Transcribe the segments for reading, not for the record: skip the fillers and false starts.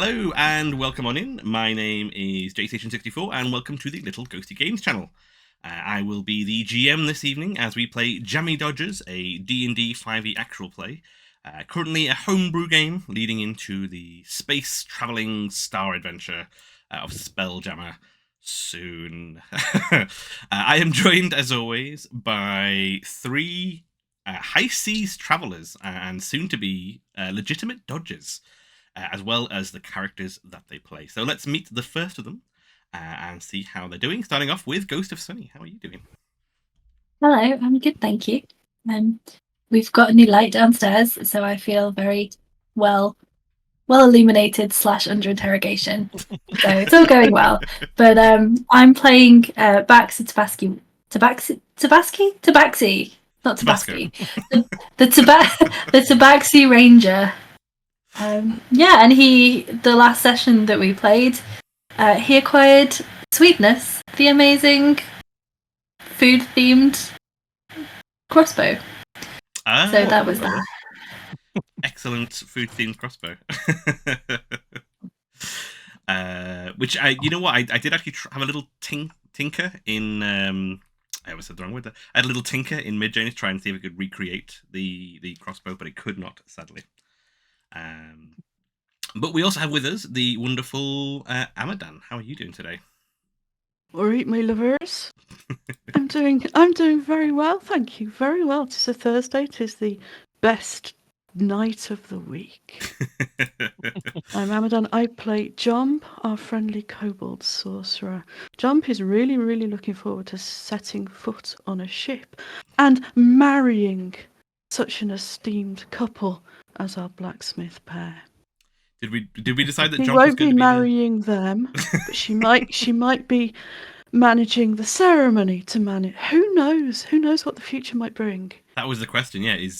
Hello and welcome on in. My name is JStation64 and welcome to the Little Ghosty Games channel. I will be the GM this evening as we play Jammy Dodgers, a D&D 5e actual play. Currently a homebrew game leading into the space travelling star adventure of SpellJammer soon. I am joined as always by three high seas travellers and soon to be legitimate dodgers. As well as the characters that they play. So let's meet the first of them and see how they're doing. Starting off with Ghost of Sunny. How are you doing? Hello, I'm good, thank you. We've got a new light downstairs, so I feel very well illuminated / under interrogation. So it's all going well. But I'm playing Tabaxi, not Tabaxi. The Tabaxi Ranger. And the last session that we played, he acquired Sweetness, the amazing food-themed crossbow. So that was that. Excellent food-themed crossbow. Which I did actually have a little tinker in. I always said the wrong word there. I had a little tinker in Mid-Journey to try and see if I could recreate the crossbow, but it could not, sadly. But we also have with us the wonderful Amadan. How are you doing today? All right, my lovers. I'm doing very well, thank you. Very well. Tis a Thursday. Tis the best night of the week. I'm Amadan. I play Jomp, our friendly kobold sorcerer. Jomp is really, really looking forward to setting foot on a ship and marrying such an esteemed couple as our blacksmith pair. Did we decide that Jomp won't was going to be marrying them, but she might be managing the ceremony to manage. Who knows? Who knows what the future might bring? That was the question. Yeah, is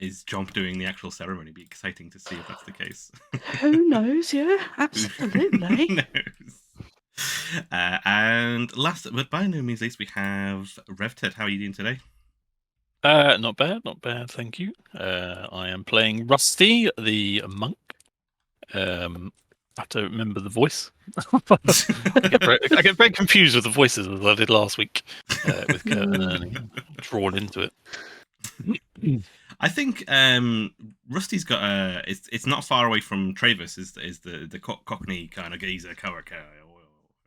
Jomp doing the actual ceremony? It'd be exciting to see if that's the case. Who knows? Yeah, absolutely. Who knows? And last but by no means least, we have RevTed. How are you doing today? Not bad, thank you. I am playing Rusty, the monk. I have to remember the voice. I get very confused with the voices as I did last week with Kurt and Ernie. Drawn into it. I think Rusty's got it's not far away from Travis. Is the Cockney kind of geezer character?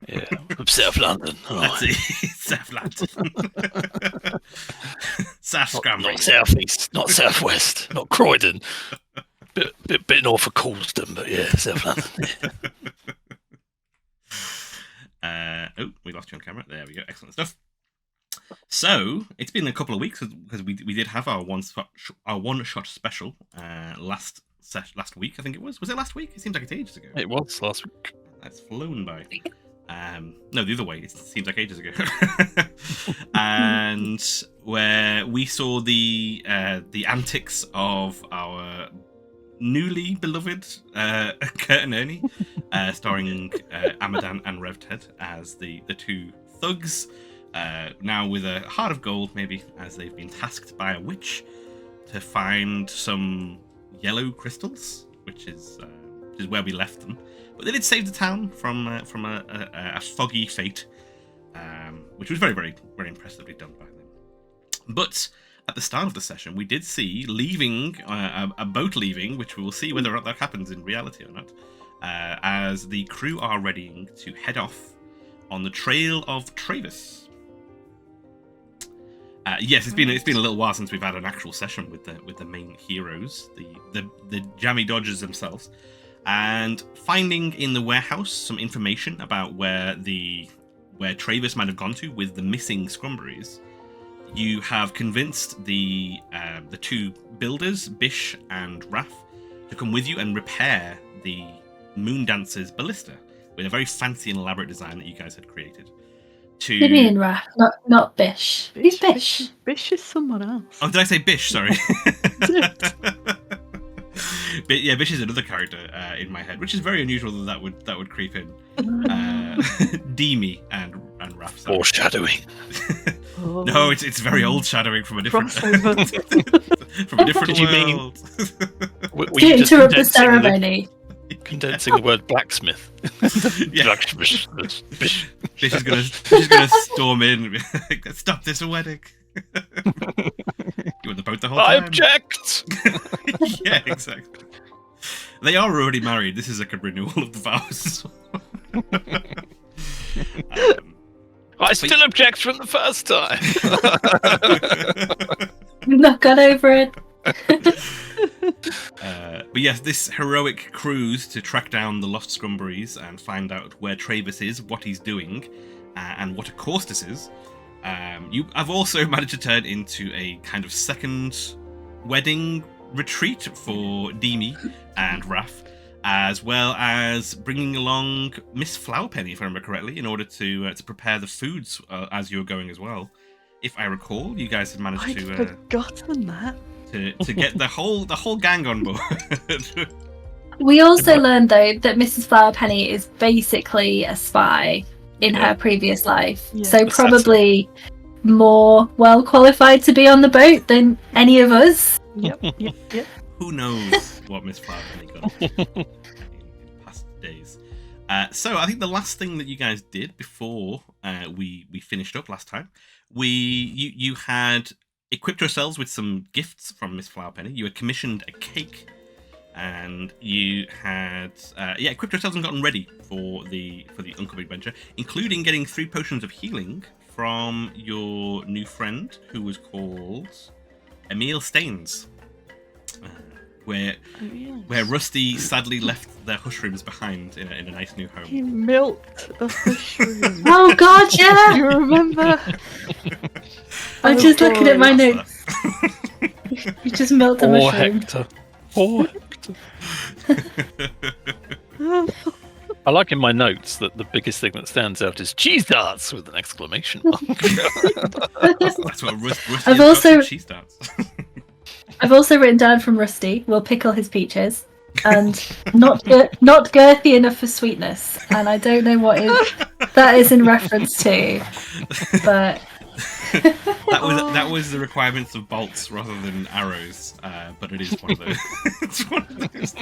Yeah, from South London. That's it. South London. South Scrumberry. Not southeast, not southwest, not Croydon. Bit north of Colston, but yeah, South London. Oh, we lost you on camera. There we go. Excellent stuff. So it's been a couple of weeks because we did have our one shot special last week. I think it was. Was it last week? It seems like it's ages ago. It was last week. That's flown by. No, the other way. It seems like ages ago. And where we saw the antics of our newly beloved Kurt and Ernie, starring Amadan and RevTed as the two thugs, now with a heart of gold, maybe, as they've been tasked by a witch to find some yellow crystals, which is where we left them. But they did save the town from a foggy fate, which was very, very, very impressively done by them. But at the start of the session, we did see a boat leaving, which we will see whether or not that happens in reality or not, as the crew are readying to head off on the trail of Travis. Yes, it's been a little while since we've had an actual session with the main heroes, the Jammy Dodgers themselves. And finding in the warehouse some information about where Travis might have gone to with the missing Scrumberries, you have convinced the two builders, Bish and Raph, to come with you and repair the Moondancer's ballista with a very fancy and elaborate design that you guys had created. Jimmy and Raph, not Bish. Who's Bish? Bish is someone else. Oh, did I say Bish? Sorry. But yeah, Bish is another character in my head, which is very unusual that would creep in. Demi and Raph. Sorry. Foreshadowing. No, it's very old shadowing from a different from a different Did you world. mean? To interrupt the ceremony. condensing the word blacksmith. Yeah. Blacksmith. She's gonna storm in and be like, stop this wedding. You were the boat the whole I time. object. Yeah, exactly. They are already married. This is like a renewal of the vows. I still object from the first time. Not got over it. But yes, this heroic cruise to track down the lost Scrumberries and find out where Travis is, what he's doing, and what a course this is. I've also managed to turn into a kind of second wedding retreat for Demi and Raph, as well as bringing along Miss Flowerpenny, if I remember correctly, in order to prepare the foods as you were going as well. If I recall, you guys had managed I'd to forgotten that. to get the whole gang on board. We also learned, though, that Mrs. Flowerpenny is basically a spy in Yeah. her previous life. Yeah. So probably more well qualified to be on the boat than any of us. Yep. Who knows what Miss Flowerpenny got in past days. So I think the last thing that you guys did before we finished up last time, you had equipped yourselves with some gifts from Miss Flowerpenny. You had commissioned a cake, and you had equipped yourselves and gotten ready for the oncoming adventure, including getting 3 potions of healing from your new friend, who was called Emil Staines, where Rusty sadly left their hush rooms behind in a nice new He home. milked a mushroom. Oh God, yeah! You remember? I'm Oh, just looking at my boy. notes. You just melt a Poor mushroom. Hector. Poor Hector. I like in my notes that the biggest thing that stands out is cheese darts with an exclamation mark. That's what Rusty I've has also- got some cheese darts. I've also written down from Rusty, we'll pickle his peaches. And not girthy enough for sweetness. And I don't know what that is in reference to. But that was the requirements of bolts rather than arrows, but it is one of those. It's one of those.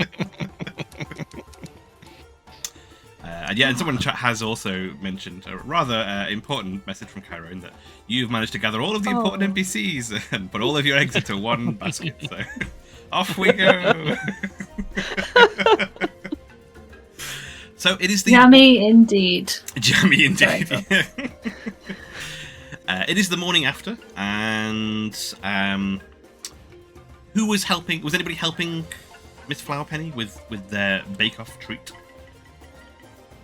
And someone in chat has also mentioned a rather important message from Cairo in that you've managed to gather all of the important NPCs and put all of your eggs into one basket. So off we go. So it is the yummy indeed. Jammy indeed. Sorry, It is the morning after, and who was helping? Was anybody helping Miss Flowerpenny with their bake-off treat?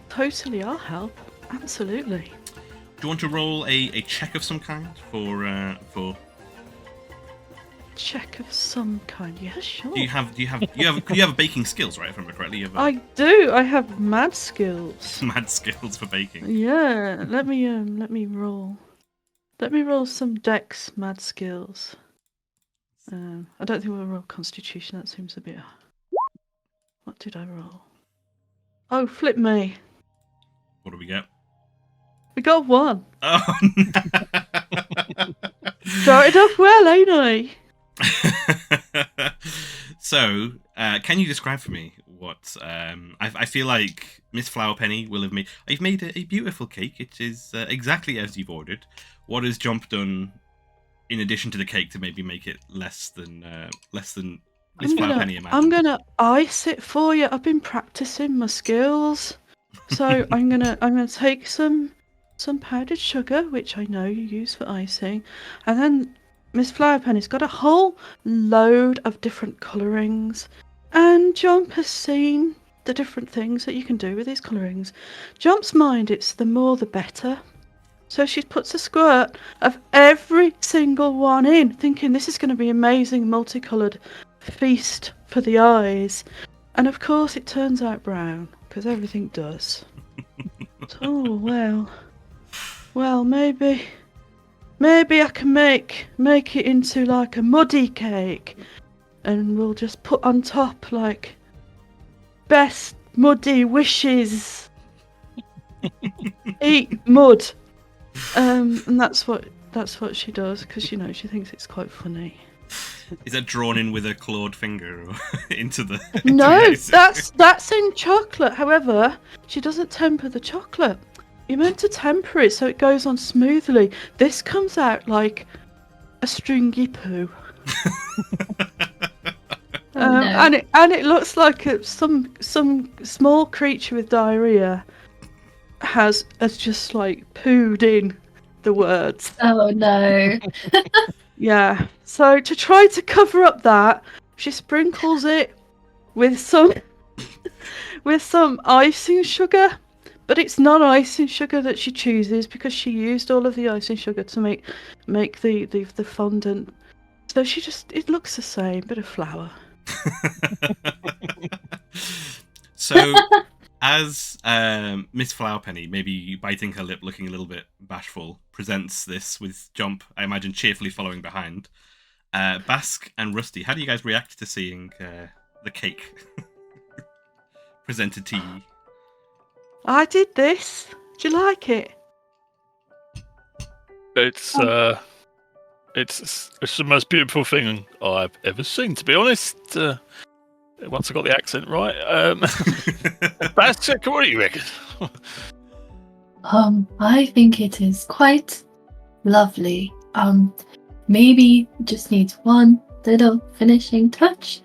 Totally, I'll help. Absolutely. Do you want to roll a check of some kind for? Check of some kind. Yeah, sure. Do you have baking skills, right? If I remember correctly, you have I do. I have mad skills. mad skills for baking. Yeah. Let me roll. Let me roll some Dex mad skills. I don't think we'll roll Constitution. That seems a bit. What did I roll? Oh, flip me. What do we get? We got 1. Oh. Started off well, ain't I? So, can you describe for me what I feel like Miss Flowerpenny will have made? You've made a beautiful cake. It is exactly as you've ordered. What has Jomp done in addition to the cake to maybe make it less than Miss Flowerpenny imagined? I'm gonna ice it for you. I've been practicing my skills, so I'm gonna take some powdered sugar, which I know you use for icing, and then Miss Flowerpenny's got a whole load of different colourings, and Jomp has seen the different things that you can do with these colourings. Jomp's mind, it's the more the better. So she puts a squirt of every single one in, thinking this is going to be amazing, multicoloured feast for the eyes. And of course it turns out brown, because everything does. Oh, well, maybe I can make it into like a muddy cake, and we'll just put on top like best muddy wishes. Eat mud. And that's what she does, because she thinks it's quite funny. Is that drawn in with a clawed finger or into the? No, into the that's in chocolate. However, she doesn't temper the chocolate. You're meant to temper it so it goes on smoothly. This comes out like a stringy poo. No. and it looks like some small creature with diarrhea has just like pooed in the words. Oh no. Yeah. So to try to cover up that, she sprinkles it with some icing sugar, but it's not icing sugar that she chooses because she used all of the icing sugar to make the fondant. So it looks the same, bit of flour. So, as Miss Flowerpenny, maybe biting her lip, looking a little bit bashful, presents this with Jomp, I imagine, cheerfully following behind. Basque and Rusty, how do you guys react to seeing the cake presented to you? I did this. Do you like it? It's the most beautiful thing I've ever seen, to be honest. Once I got the accent right. Basque, what do you reckon? I think it is quite lovely. Maybe just needs one little finishing touch,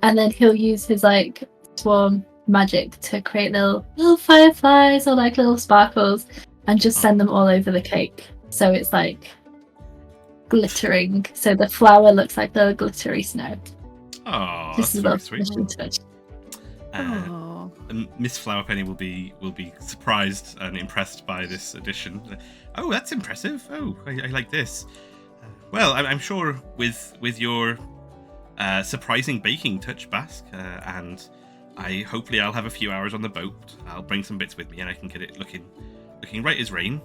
and then he'll use his like swarm magic to create little fireflies or like little sparkles, and just send them all over the cake. So it's like glittering. So the flour looks like the glittery snow. Oh, Just that's a little very sweet. finishing touch. Oh. And Miss Flowerpenny will be surprised and impressed by this addition. Oh, that's impressive. Oh, I like this. Well, I'm sure with your surprising baking touch, Basque, and hopefully I'll have a few hours on the boat. I'll bring some bits with me, and I can get it looking right as rain.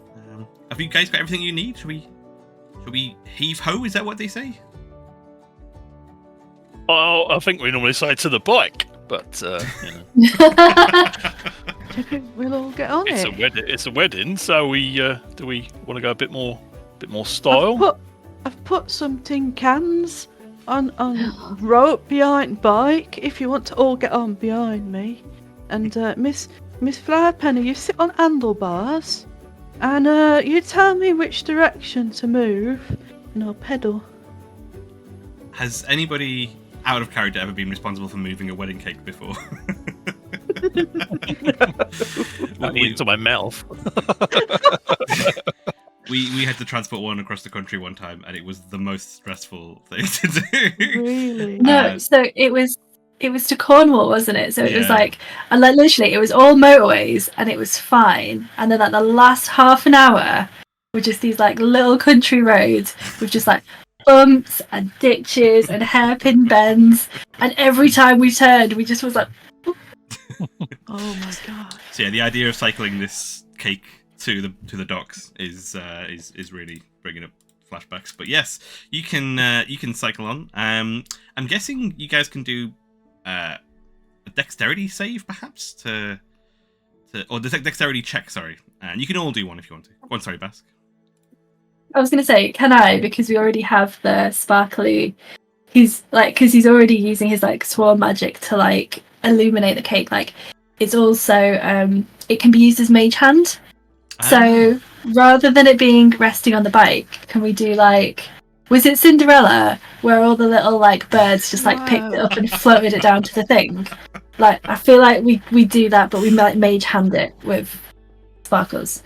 Have you guys got everything you need? Should we heave ho? Is that what they say? Oh, I think we normally say to the bike, but We'll all get on it's it. It's a wedding, so do we want to go a bit more style? I've put some tin cans on rope behind bike. If you want to all get on behind me, and Miss Flowerpenny, you sit on handlebars, and you tell me which direction to move, and I'll pedal. Has anybody out of character ever been responsible for moving a wedding cake before? Into my mouth. We had to transport one across the country one time, and it was the most stressful thing to do. Really? No, so it was to Cornwall, wasn't it? So it was Yeah. like, and like literally, it was all motorways, and it was fine. And then like the last half an hour were just these like little country roads with just like bumps and ditches and hairpin bends. And every time we turned, we just was like, Oh my god. So yeah, the idea of cycling this cake to the docks is really bringing up flashbacks. But yes, you can cycle on. I'm guessing you guys can do a dexterity save, perhaps, or the dexterity check. Sorry, and you can all do one if you want to. Go on, sorry, Basque. I was going to say, can I? Because we already have the sparkly. He's like, because he's already using his like swarm magic to like illuminate the cake. Like, it's also it can be used as mage hand. So rather than it being resting on the bike, can we do like, was it Cinderella where all the little like birds just like picked it up and floated it down to the thing? Like, I feel like we do that, but we might mage hand it with sparkles.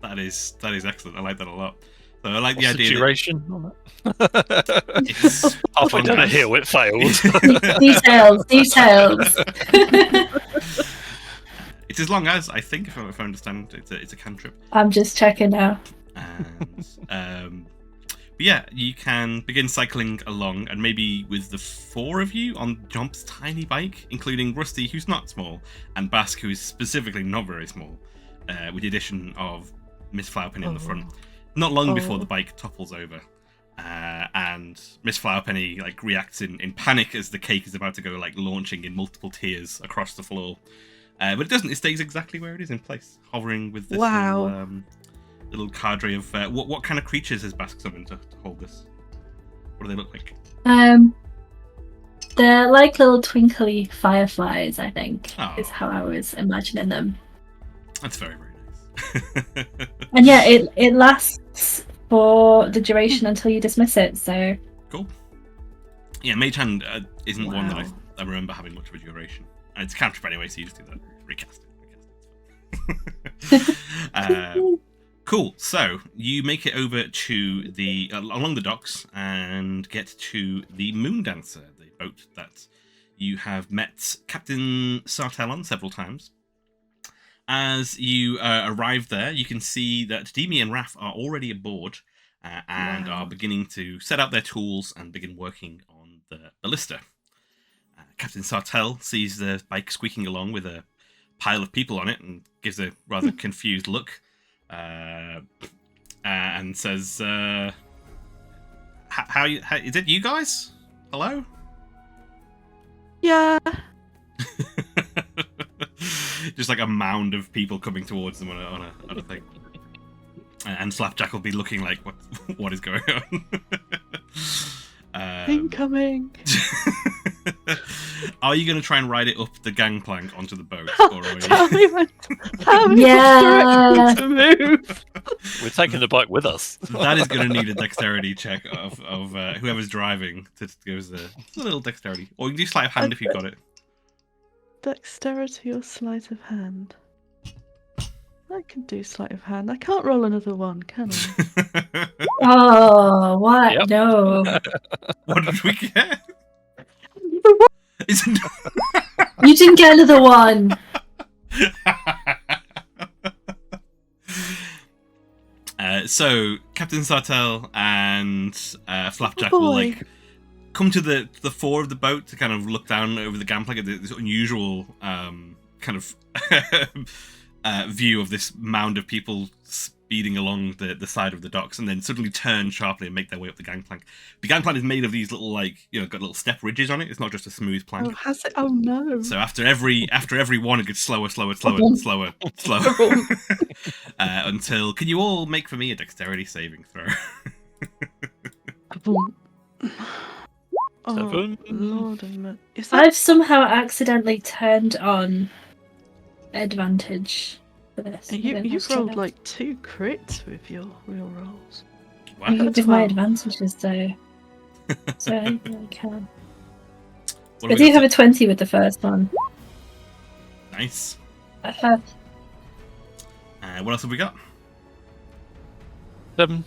That is excellent. I like that a lot. So I like What's the idea. the duration on that? It's Halfway down a hill, it failed. Details. It's as long as, I think, if I understand, it's a cantrip. I'm just checking now. And but yeah, you can begin cycling along, and maybe with the four of you on Jomp's tiny bike, including Rusty, who's not small, and Basque, who is specifically not very small, with the addition of Miss Flowerpenny on the front. Not long before the bike topples over, and Miss Flowerpenny like reacts in panic as the cake is about to go like launching in multiple tiers across the floor. But it doesn't. It stays exactly where it is in place, hovering with this little cadre of what kind of creatures has Basque summoned to hold this? What do they look like? They're like little twinkly fireflies, I think, Oh. is how I was imagining them. That's very, very nice. And yeah, it lasts for the duration until you dismiss it, so... Cool. Yeah, Mage Hand isn't one that Wow. I remember having much of a duration. And it's a cantrip anyway, so you just do that. Recast it. Cool. So you make it over to the along the docks and get to the Moon Dancer, the boat that you have met Captain Sartell on several times. As you arrive there, you can see that Demi and Raph are already aboard and Wow. are beginning to set out their tools and begin working on the ballista. Captain Sartell sees the bike squeaking along with a pile of people on it and gives a rather confused look and says, how is it you guys? Hello? Yeah. Just like a mound of people coming towards them on a thing. And Slapjack will be looking like, what is going on? Incoming. Are you going to try and ride it up the gangplank onto the boat? Or are Tell you... me which Yeah. direction to move. We're taking the bike with us. That is going to need a dexterity check of whoever's driving to give us a little dexterity. Or you can do sleight of hand if you've got it. Dexterity or sleight of hand? I can do sleight of hand. I can't roll another one, can I? Oh, what? Yep. No. What did we get? Isn't... You didn't get another one. So Captain Sartell and Flapjack Oh, will boy. like come to the fore of the boat to kind of look down over the gangplank at this unusual kind of view of this mound of people speeding along the side of the docks, and then suddenly turn sharply and make their way up the gangplank. The gangplank is made of these little got little step ridges on it. It's not just a smooth plank. Oh, has it? Oh no. So after every one, it gets slower, until can you all make for me a dexterity saving throw? Boom. Oh, 7. Lord, is that I've somehow accidentally turned on advantage for this. you've rolled like 2 crits with your real rolls. Wow. I can give my 12. advantages though. So I really can. What I do have a 20 with the first one. Nice. Uh, What else have we got? 7.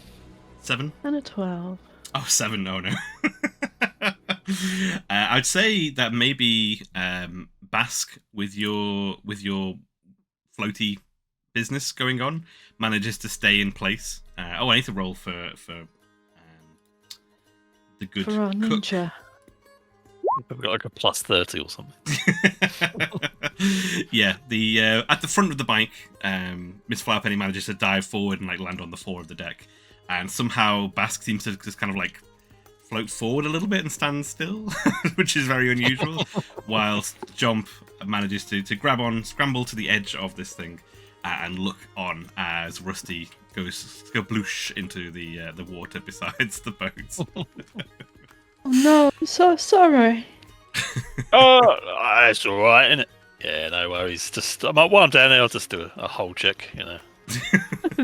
7. And a 12. Oh, 7. Oh no. I'd say that maybe Basque with your floaty business going on manages to stay in place. I need to roll for the good For our cook. ninja. We've got like a plus 30 or something. Yeah, the at the front of the bike, Miss Flowerpenny manages to dive forward and like land on the floor of the deck, and somehow Basque seems to just kind of like float forward a little bit and stand still, which is very unusual. Whilst Jomp manages to grab on, scramble to the edge of this thing, and look on as Rusty goes skabloosh into the water besides the boat. Oh no, I'm so sorry. Oh, it's all right, isn't it? Yeah, no worries. Just while I'm down there, I'll just do a whole check.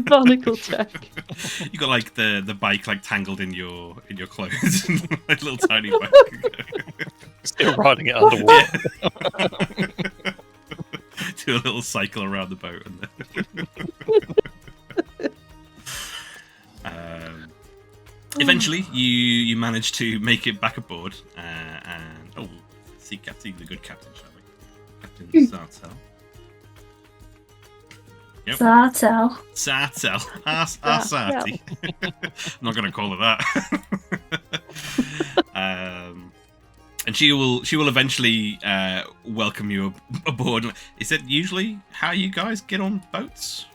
Barnacle check. You got like the bike like tangled in your clothes, like little tiny bike. Still riding it underwater. Do a little cycle around the boat, and then eventually you manage to make it back aboard, and let's see the good captain, shall we? Captain Sartell. Yep. Sartell. Sarty. I'm not going to call it that. And she will eventually welcome you aboard. Is that usually how you guys get on boats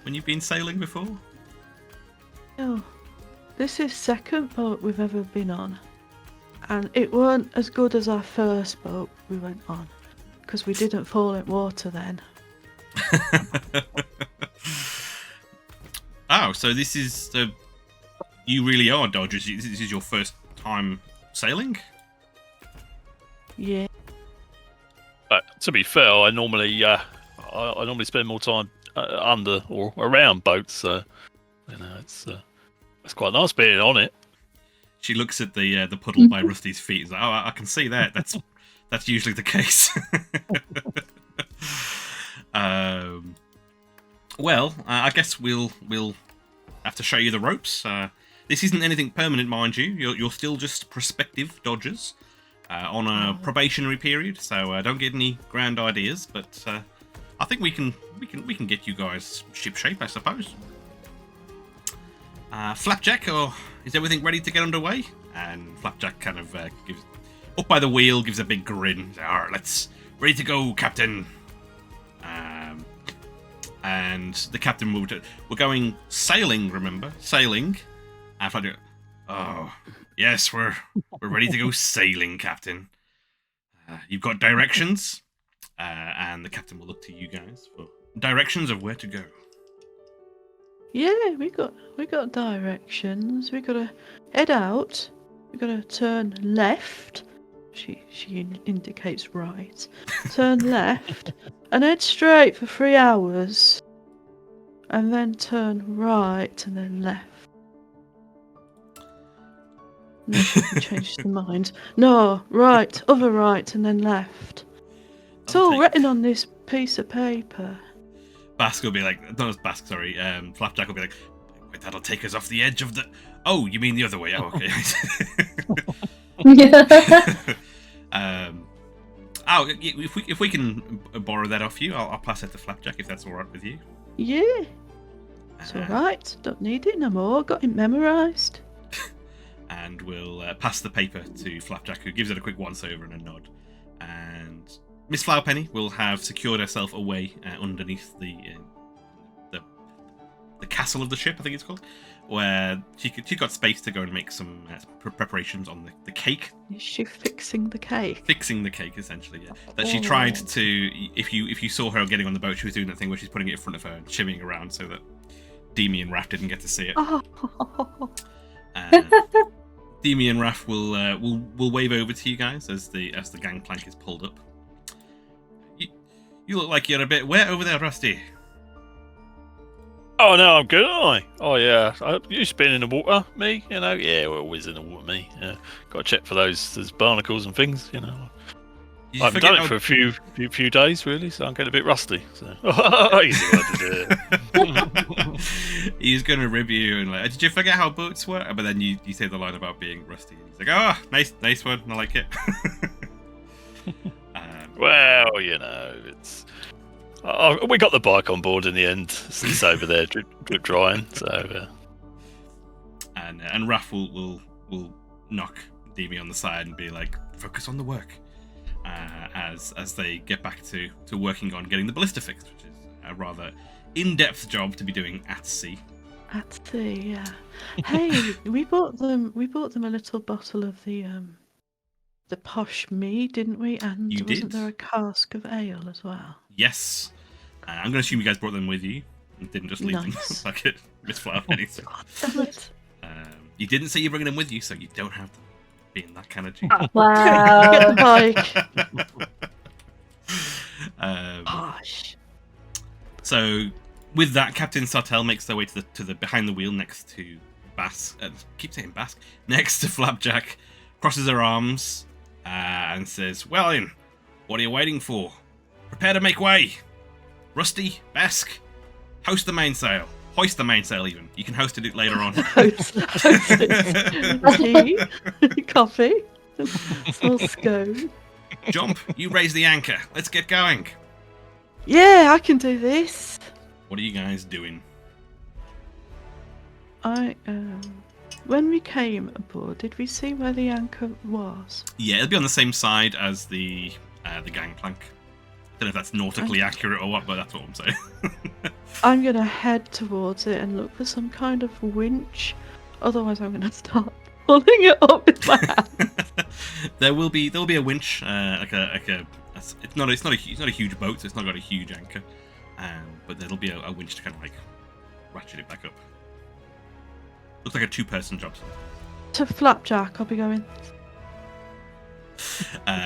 when you've been sailing before? Oh, this is second boat we've ever been on, and it weren't as good as our first boat we went on, because we didn't fall in water then. Oh, so this is you really are Dodgers. This is your first time sailing? Yeah. To be fair, I normally spend more time under or around boats. So it's quite nice being on it. She looks at the puddle by Rusty's feet. And is like, oh, I can see that. That's usually the case. Well, I guess we'll have to show you the ropes. This isn't anything permanent, mind you. You're still just prospective Dodgers on a probationary period, so don't get any grand ideas. But I think we can get you guys ship shape, I suppose. Flapjack, or is everything ready to get underway? And Flapjack kind of gives up by the wheel, gives a big grin. Alright, let's ready to go, Captain. And the captain moved it. We're going sailing, remember? Sailing. And Flapjack, oh yes, we're ready to go sailing, Captain. You've got directions, and the captain will look to you guys for directions of where to go. Yeah, we got directions. We gotta head out. We gotta turn left. She indicates right. Turn left and head straight for 3 hours, and then turn right and then left. No, she changed her mind. No, right, other right and then left. It's all written on this piece of paper. Basque will be like, not as Basque, sorry. Flapjack will be like, wait, that'll take us off the edge of the. Oh, you mean the other way? Oh, okay. If we can borrow that off you, I'll pass it to Flapjack if that's all right with you. Yeah, it's all right. Don't need it no more. Got it memorised. And we'll pass the paper to Flapjack, who gives it a quick once-over and a nod. And Miss Flowerpenny will have secured herself away underneath the castle of the ship, I think it's called, where she got space to go and make some preparations on the cake. Is she fixing the cake? Fixing the cake, essentially, yeah. That she tried to. If you saw her getting on the boat, she was doing that thing where she's putting it in front of her and shimmying around so that Demi and Raph didn't get to see it. Demi and Raph will wave over to you guys as the gangplank is pulled up. You look like you're a bit wet over there, Rusty. Oh no, I'm good, aren't I? Oh yeah, you've been in the water, me? Yeah, we're always in the water, me. Yeah, got to check for those barnacles and things, I haven't done it for a few days, really, so I'm getting a bit rusty. So easy one to do. He's gonna rib you and like, did you forget how boats were? But then you say the line about being rusty. He's like, oh, nice one, I like it. Well, it's. We got the bike on board in the end. It's over there, drip drying. So, and Raph will knock Demi on the side and be like, "Focus on the work." As they get back to working on getting the ballista fixed, which is a rather in-depth job to be doing at sea. At sea, yeah. Hey, we bought them a little bottle of the posh mead, didn't we? And wasn't there a cask of ale as well? Yes. I'm going to assume you guys brought them with you and didn't just leave them like it Miss Flowerpenny. You didn't say you're bringing them with you, so you don't have them. Being that kind of genius. Wow. Get the bike. Gosh. So, with that, Captain Sartell makes their way to the behind the wheel next to Basque. Keep saying Basque. Next to Flapjack, crosses her arms and says, "Well, then, what are you waiting for? Prepare to make way. Rusty, Basque, hoist the mainsail. Hoist the mainsail, even. You can hoist it later on." Hoist it. Tea, coffee, small scone. Jomp, you raise the anchor. Let's get going. Yeah, I can do this. What are you guys doing? When we came aboard, did we see where the anchor was? Yeah, it'll be on the same side as the gangplank. Don't know if that's nautically accurate or what, but that's what I'm saying. I'm gonna head towards it and look for some kind of winch. Otherwise, I'm gonna start pulling it up with my hand. There'll be a winch, it's not a huge boat, so it's not got a huge anchor, but there'll be a winch to kind of like ratchet it back up. Looks like a 2-person job. To Flapjack, I'll be going.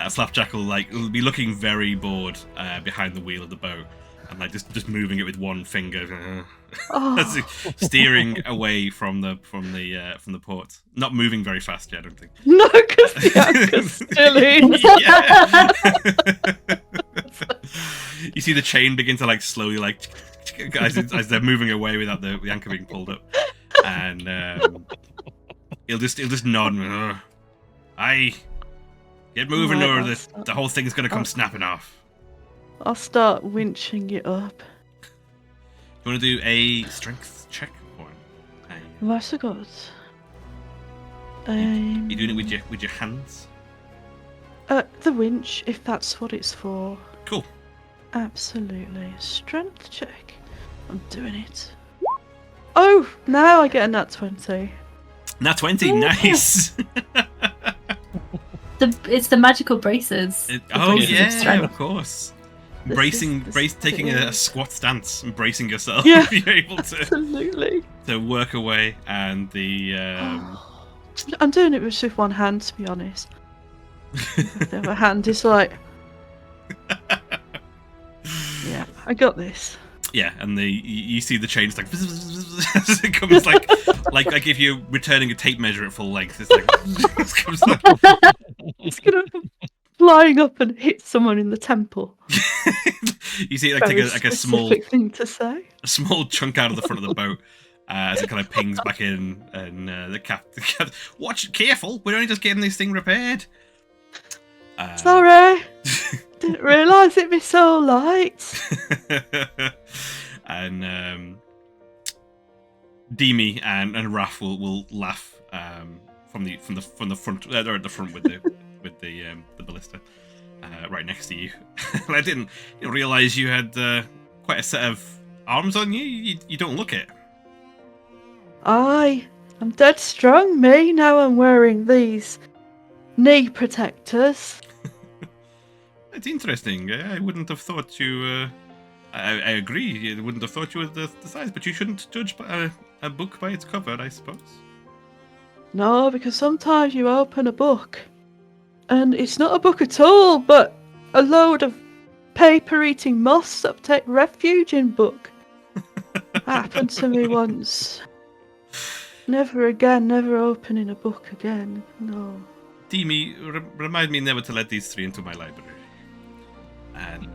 Slapjack will be looking very bored behind the wheel of the boat, and like just moving it with one finger, steering away from the port. Not moving very fast yet, I don't think. No, because the anchor's still in. You see the chain begin to like slowly as they're moving away without the anchor being pulled up, and he'll just nod. Aye, get moving, or the whole thing's gonna come snapping off. I'll start winching it up. You want to do a strength check or? That's a good. You doing it with your hands? The winch, if that's what it's for. Cool. Absolutely. Strength check. I'm doing it. Oh, now I get a nat 20. Nat 20, nice. It's the magical braces. Of course. Taking a squat stance and bracing yourself. Yeah, you're able to absolutely. To work away, and the. I'm doing it with one hand, to be honest. The other hand is like. Yeah, I got this. Yeah, and you see the chains like as it comes like if you're returning a tape measure at full length. It's like it comes like It's gonna flying up and hit someone in the temple. You see it take a small thing to say. A small chunk out of the front of the boat as it kind of pings back in, and the captain, watch careful. We're only just getting this thing repaired. Sorry. Didn't realise it'd be so light. And Demi and Raph will laugh from the front. They're at the front with the ballista right next to you. And I didn't realise you had quite a set of arms on you. You don't look it. Aye, I'm dead strong. Me now. I'm wearing these knee protectors. It's interesting. I wouldn't have thought you. I agree. I wouldn't have thought you were the size, but you shouldn't judge a book by its cover, I suppose. No, because sometimes you open a book, and it's not a book at all, but a load of paper-eating moths that take refuge in book. Happened to me once. Never again. Never opening a book again. No. Demi, remind me never to let these three into my library. And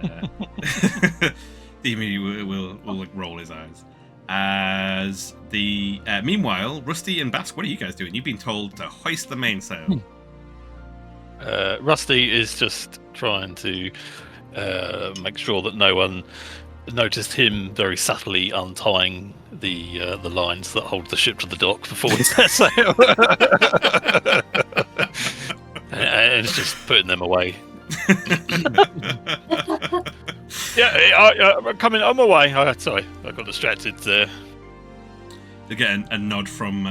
Demi will roll his eyes. As the meanwhile, Rusty and Basque, what are you guys doing? You've been told to hoist the mainsail. Rusty is just trying to make sure that no one noticed him very subtly untying the lines that hold the ship to the dock before we set sail, and it's just putting them away. I'm coming. I'm away. Sorry, I got distracted there. You get a nod from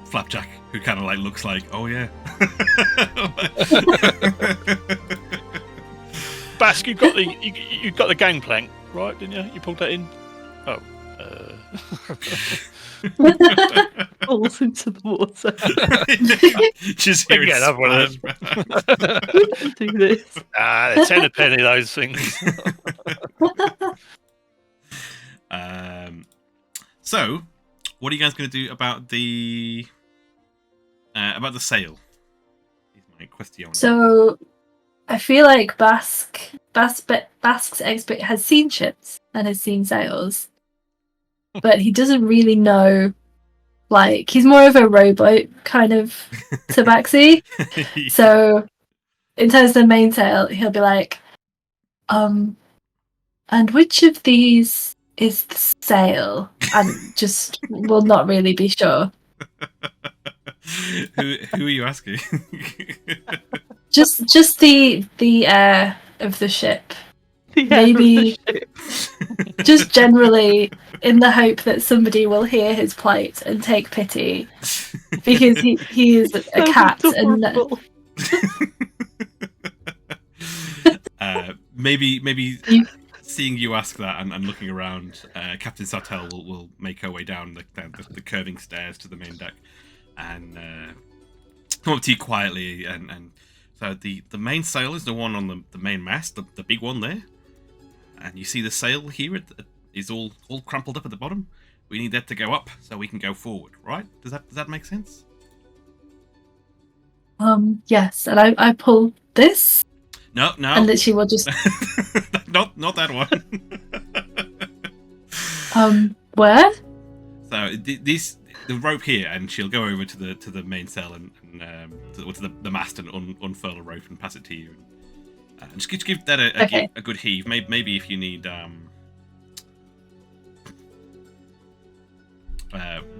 Flapjack, who kind of looks like, oh yeah. Basque, you got the gangplank, right? Didn't you? You pulled that in. Oh. Falls into the water. Just hear it splash. Do this. They're 10 a penny, those things. So, what are you guys going to do about the sail? Is my question. So, I feel like Basque's expert has seen ships and has seen sails, but he doesn't really know. Like, he's more of a rowboat kind of tabaxi. So, in terms of the mainsail, he'll be like, and which of these is the sail? And just will not really be sure. Who are you asking? Just the air of the ship. Maybe just generally in the hope that somebody will hear his plight and take pity, because he is a cat and maybe seeing you ask that and looking around, Captain Sartell will make her way down the curving stairs to the main deck, and come up to you quietly, and so the main sail is the one on the main mast, the big one there, and you see the sail here is all crumpled up at the bottom. We need that to go up so we can go forward, right? Does that make sense? Yes, and I pull this. No. And literally will just not that one. where? So the rope here, and she'll go over to the main sail and to the mast and unfurl a rope and pass it to you. And just give that a good heave. Maybe if you need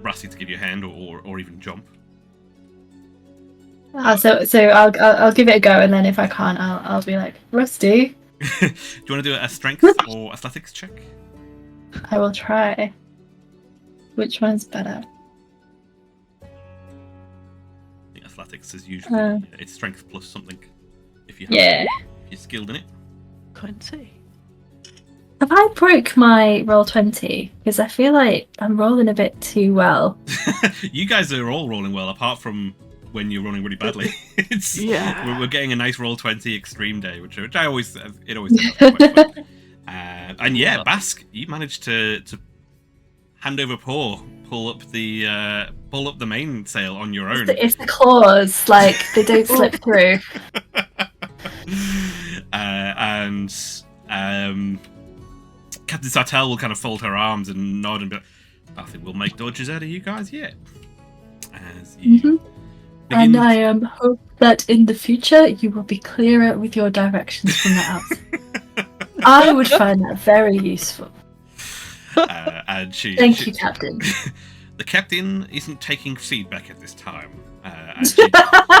Rusty to give you a hand, or even Jomp. So I'll give it a go, and then if I can't, I'll be like, Rusty. Do you want to do a strength or athletics check? I will try. Which one's better? I think athletics is usually it's strength plus something. If you're skilled in it. 20. Have I broke my roll 20? Because I feel like I'm rolling a bit too well. You guys are all rolling well, apart from when you're running really badly. We're getting a nice roll 20 extreme day, which I always quite fun. And Basque, you managed to hand over paw, pull up the mainsail on your own. It's the claws, like they don't slip through. And Captain Sartell will kind of fold her arms and nod and be like, I think we'll make dodges out of you guys yet. As you and I hope that in the future you will be clearer with your directions from the outside. I would find that very useful. And Thank you, Captain. The captain isn't taking feedback at this time. And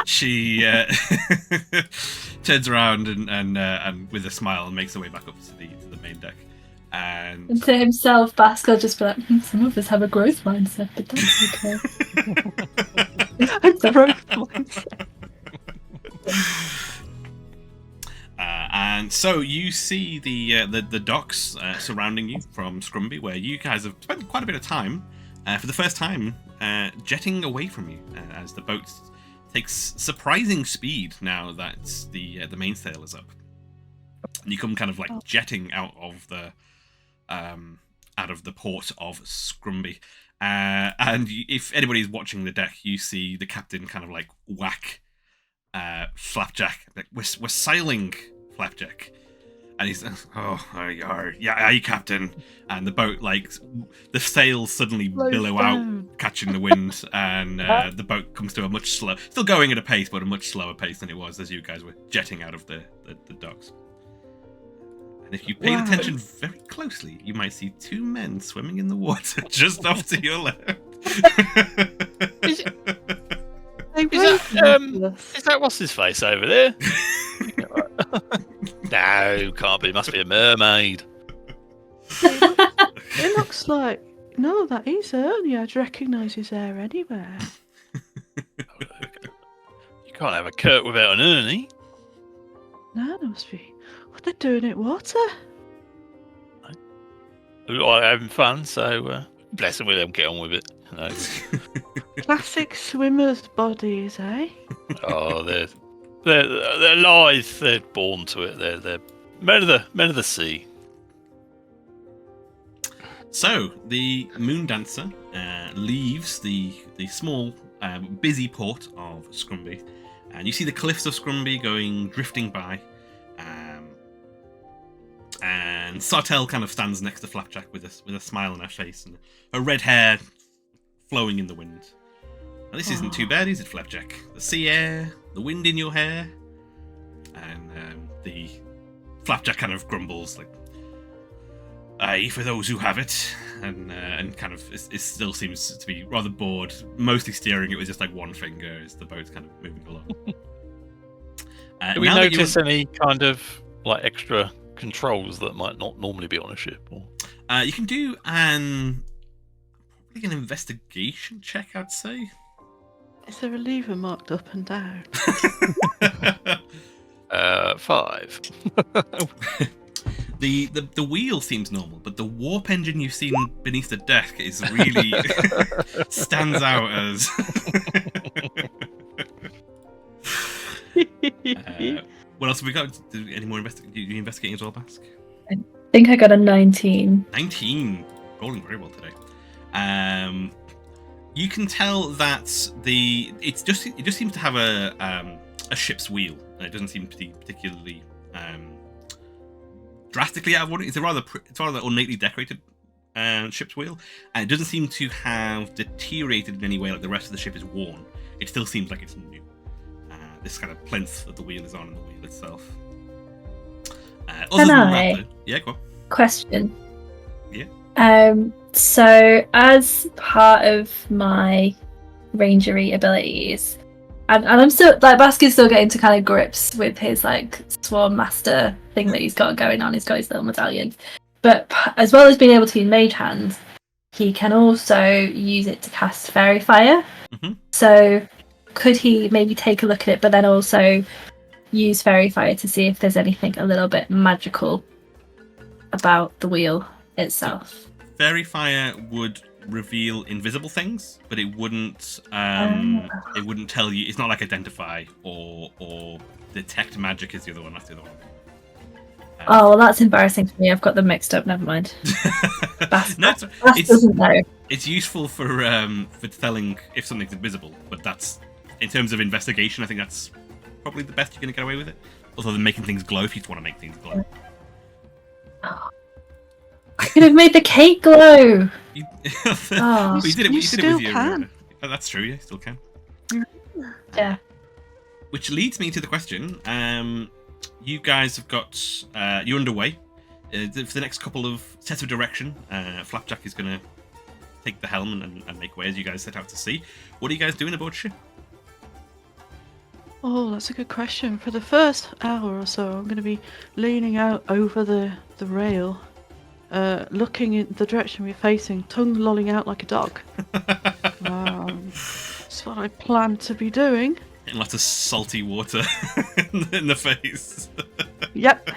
she turns around and with a smile and makes her way back up to the main deck. And to himself, Basque will just be like, some of us have a growth mindset, but that's okay. A growth mindset. And so you see the docks surrounding you from Scrumberry, where you guys have spent quite a bit of time, for the first time, jetting away from you, as the boat takes surprising speed now that the mainsail is up. And you come kind of like jetting out of the port of Scrumberry. And if anybody's watching the deck, you see the captain kind of like whack Flapjack. Like, we're sailing, Flapjack. And he's, aye, Captain. And the boat, like, the sails suddenly billow out, catching the wind, and the boat comes to a much slow, still going at a pace, but a much slower pace than it was as you guys were jetting out of the docks. And if you pay attention very closely, you might see two men swimming in the water just off to your left. Is that what's his face over there? No, can't be. Must be a mermaid. It looks like that is Ernie. I'd recognise his hair anywhere. You can't have a Kurt without an Ernie. No, there must be. What they're doing at water? I'm having fun, so bless them, we'll let them get on with it. No. Classic swimmers' bodies, eh? Oh, they're lithe. They're born to it. They're men of the sea. So the Moon Dancer leaves the small, busy port of Scrumberry, and you see the cliffs of Scrumberry drifting by. And Sartell kind of stands next to Flapjack with a smile on her face and her red hair flowing in the wind. And this isn't too bad, is it, Flapjack? The sea air, the wind in your hair, and the Flapjack kind of grumbles like, "Aye, for those who have it," and kind of it still seems to be rather bored, mostly steering it with just like one finger as the boat's kind of moving along. Do we notice any kind of like extra controls that might not normally be on a ship? Or you can do probably an investigation check, I'd say. Is there a lever marked up and down? 5. The wheel seems normal, but the warp engine you've seen beneath the deck is really stands out as What else have we got? Any more you investigating as well, Basque? I think I got a 19. 19. Rolling very well today. You can tell that it just seems to have a ship's wheel, and it doesn't seem to be particularly drastically out of order. It's rather ornately decorated ship's wheel, and it doesn't seem to have deteriorated in any way. Like the rest of the ship is worn. It still seems like it's new. This kind of plinth that the wheel is on, and the wheel itself. Yeah, go on. Question. Yeah. So as part of my rangery abilities, and I'm still like Basque is still getting to kind of grips with his like swarm master thing that he's got going on. He's got his little medallion, but as well as being able to use mage hand, he can also use it to cast fairy fire. Mm-hmm. So could he maybe take a look at it, but then also use fairy fire to see if there's anything a little bit magical about the wheel itself? Fairy fire would reveal invisible things, but it wouldn't tell you. It's not like identify or detect magic is the other one. That's the other one. Oh, well, that's embarrassing for me. I've got them mixed up. Never mind. Bass doesn't know. It's useful for telling if something's invisible, but that's in terms of investigation. I think that's probably the best you're going to get away with it. Other than making things glow, if you just want to make things glow. I could have made the cake glow. You Oh. did it. You You did it still with your. can. That's true. Yeah, you still can. Yeah. Which leads me to the question. You guys have got. You're underway. For the next couple of sets of direction, Flapjack is going to take the helm and make way as you guys set out to sea. What are you guys doing aboard ship? Oh, that's a good question. For the first hour or so, I'm going to be leaning out over the rail, looking in the direction we're facing, tongue lolling out like a dog. That's what I plan to be doing. In lots of salty water in the face. Yep.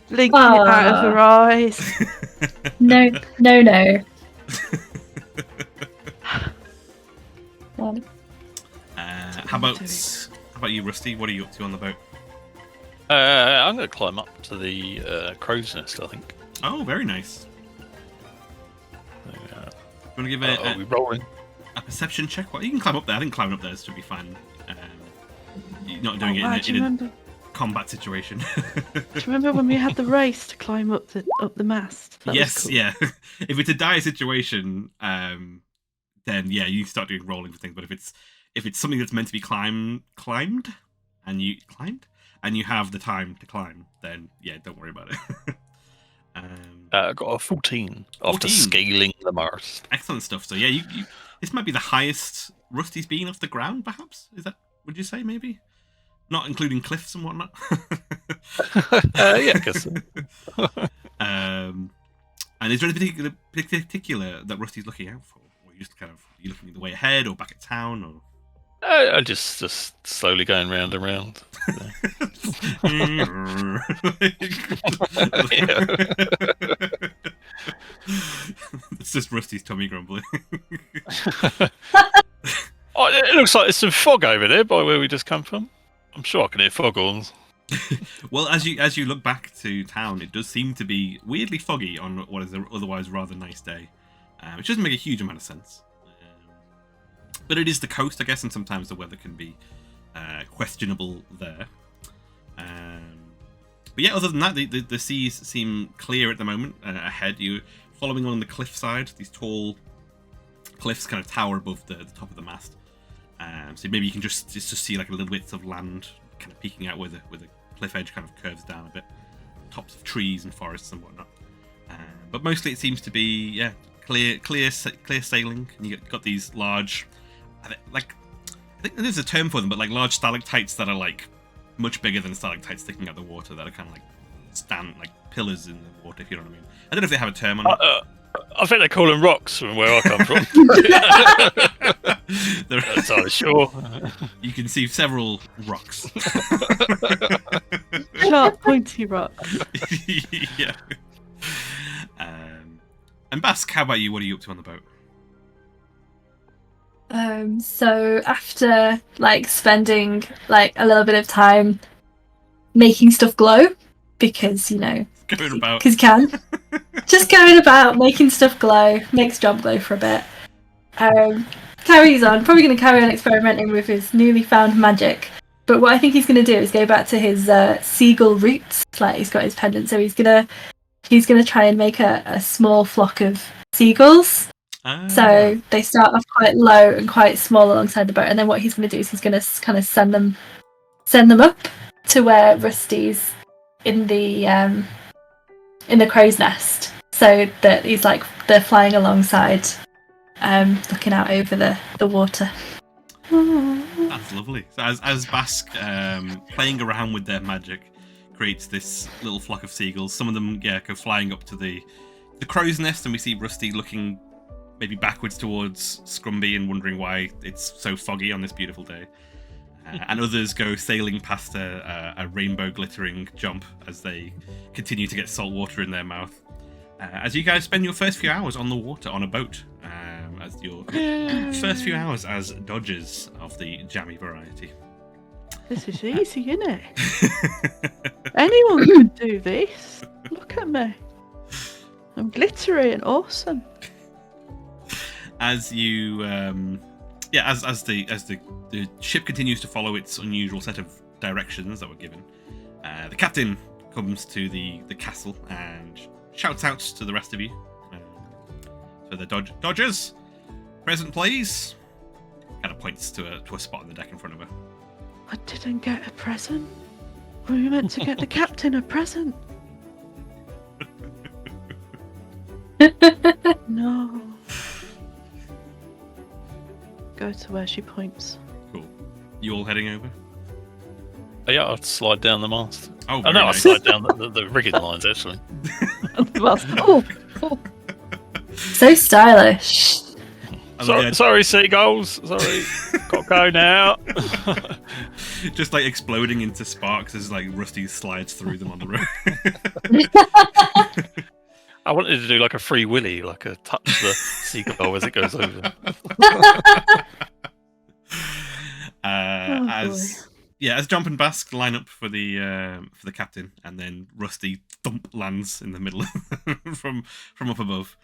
Blinking it out of her eyes. No. How about you, Rusty? What are you up to on the boat? I'm going to climb up to the crow's nest, I think. Oh, very nice. You want to give are we rolling? a perception check? Well, you can climb up there. I think climbing up there should be fine. You're not doing do you in remember? a combat situation. Do you remember when we had the race to climb up the mast? That was Yes, cool. yeah. If it's a dire situation, then yeah, you start doing rolling for things. But if it's something that's meant to be climbed, and you have the time to climb, then yeah, don't worry about it. I got a 14 after 14. scaling the mast. Excellent stuff. So yeah, you this might be the highest Rusty's been off the ground. Perhaps is that? Would you say maybe? Not including cliffs and whatnot. Yeah, I guess so. And is there anything particular that Rusty's looking out for? Or you just kind of you looking at the way ahead or back at town or? I'm just slowly going round and round. It's just Rusty's tummy grumbling. Oh, it looks like there's some fog over there by where we just come from. I'm sure I can hear foghorns. Well, as you look back to town, it does seem to be weirdly foggy on what is an otherwise rather nice day, which doesn't make a huge amount of sense. But it is the coast, I guess, and sometimes the weather can be questionable there. But yeah, other than that, the seas seem clear at the moment. Ahead, you're following on the cliffside. These tall cliffs kind of tower above the top of the mast. So maybe you can just see like a little bit of land kind of peeking out where the cliff edge kind of curves down a bit. Tops of trees and forests and whatnot. But mostly it seems to be clear sailing, and you got these large, I think there's a term for them, but like large stalactites that are like much bigger than stalactites sticking out the water that are kind of like pillars in the water, if you know what I mean. I don't know if they have a term or not. I think they call them rocks from where I come from. That's all sure. You can see several rocks. Sharp, pointy rock. Yeah. And Basque, how about you? What are you up to on the boat? So after like spending like a little bit of time making stuff glow because, you know, Going about. because he can. Just going about making stuff glow, makes Jomp glow for a bit. Carries on, probably going to carry on experimenting with his newly found magic. But what I think he's going to do is go back to his seagull roots. Like he's got his pendant, so he's gonna try and make a small flock of seagulls. So they start off quite low and quite small alongside the boat, and then what he's going to do is he's going to kind of send them up to where Rusty's in the crow's nest, so that he's like they're flying alongside, looking out over the water. That's lovely. So as Basque playing around with their magic creates this little flock of seagulls. Some of them go flying up to the crow's nest, and we see Rusty looking maybe backwards towards Scrumby and wondering why it's so foggy on this beautiful day. And others go sailing past a rainbow glittering Jomp as they continue to get salt water in their mouth. As you guys spend your first few hours on the water on a boat, as your first few hours as Dodgers of the Jammy variety. This is easy, isn't it? Anyone could do this. Look at me. I'm glittery and awesome. As you, as the ship continues to follow its unusual set of directions that were given, the captain comes to the castle and shouts out to the rest of you. So the Dodgers, present please. Kind of points to a spot on the deck in front of her. I didn't get a present. Were we meant to get the captain a present? No. Go to where she points. Cool. You all heading over? Oh, yeah, I'll slide down the mast. Oh, no, I'll slide down the rigging lines, actually. Oh. So stylish. Sorry, seagulls. Sorry. Got to go now. Just like exploding into sparks as like Rusty slides through them on the road. I wanted to do like a free willy, like a touch the seagull as it goes over. As Jomp and Basque line up for the captain, and then Rusty thump lands in the middle from up above.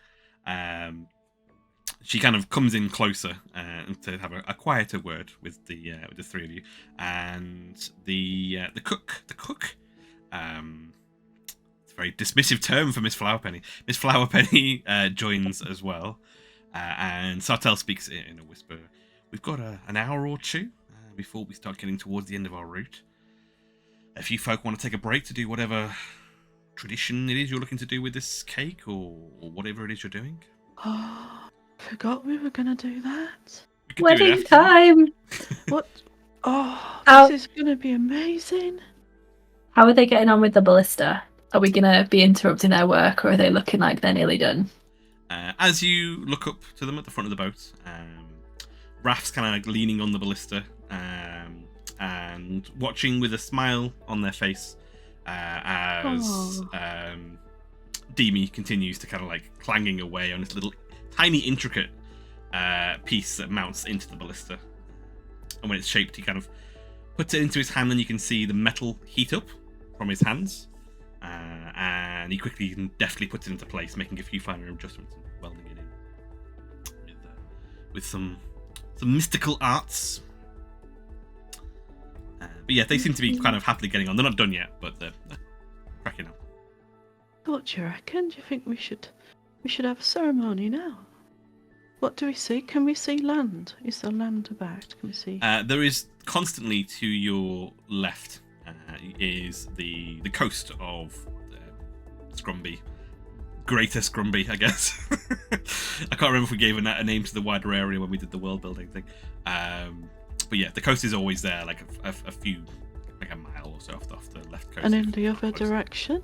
She kind of comes in closer to have a quieter word with the three of you, and the cook. It's a very dismissive term for Miss Flowerpenny. Miss Flowerpenny joins as well, and Sartell speaks in a whisper. We've got an hour or two before we start getting towards the end of our route. If you folk want to take a break to do whatever tradition it is you're looking to do with this cake, or whatever it is you're doing. Oh, forgot we were going to do that. Wedding time! What? Oh, How- this is going to be amazing. How are they getting on with the ballista? Are we going to be interrupting their work, or are they looking like they're nearly done? As you look up to them at the front of the boat, Raph's kind of like leaning on the ballista and watching with a smile on their face as Demi continues to kind of like clanging away on this little tiny intricate piece that mounts into the ballista. And when it's shaped, he kind of puts it into his hand, and you can see the metal heat up from his hands. And he quickly and deftly puts it into place, making a few finer adjustments and welding it in with some mystical arts. But yeah, they seem to be kind of happily getting on. They're not done yet, but they're cracking up. What do you reckon? Do you think we should have a ceremony now? What do we see? Can we see land? Is there land about? Can we see? There is constantly to your left is the coast of Scrumby. Greater Scrumby, I guess. I can't remember if we gave a name to the wider area when we did the world building thing. But yeah, the coast is always there, like a few, like a mile or so off the left coast. And in the other direction?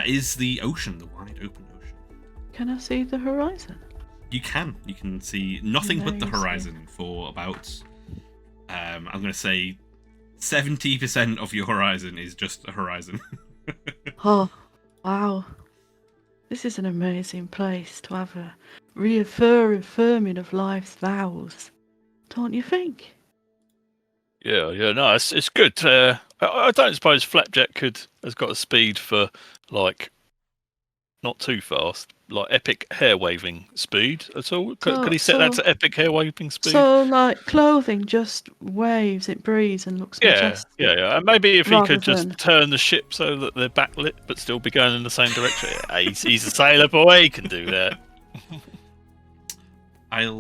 Is the ocean, the wide open ocean. Can I see the horizon? You can see nothing but the Amazing. horizon for about, I'm going to say 70% of your horizon is just a horizon. Oh, wow. This is an amazing place to have a reaffirming of life's vows. Don't you think? Yeah, no, it's good. I don't suppose Flapjack has got a speed for like not too fast, like epic hair waving speed at all. Could he set that to epic hair waving speed? So like clothing just waves, it breathes and looks majestic. Yeah. And maybe if he Rather could just than- turn the ship so that they're backlit but still be going in the same direction. He's a sailor boy. He can do that. I'll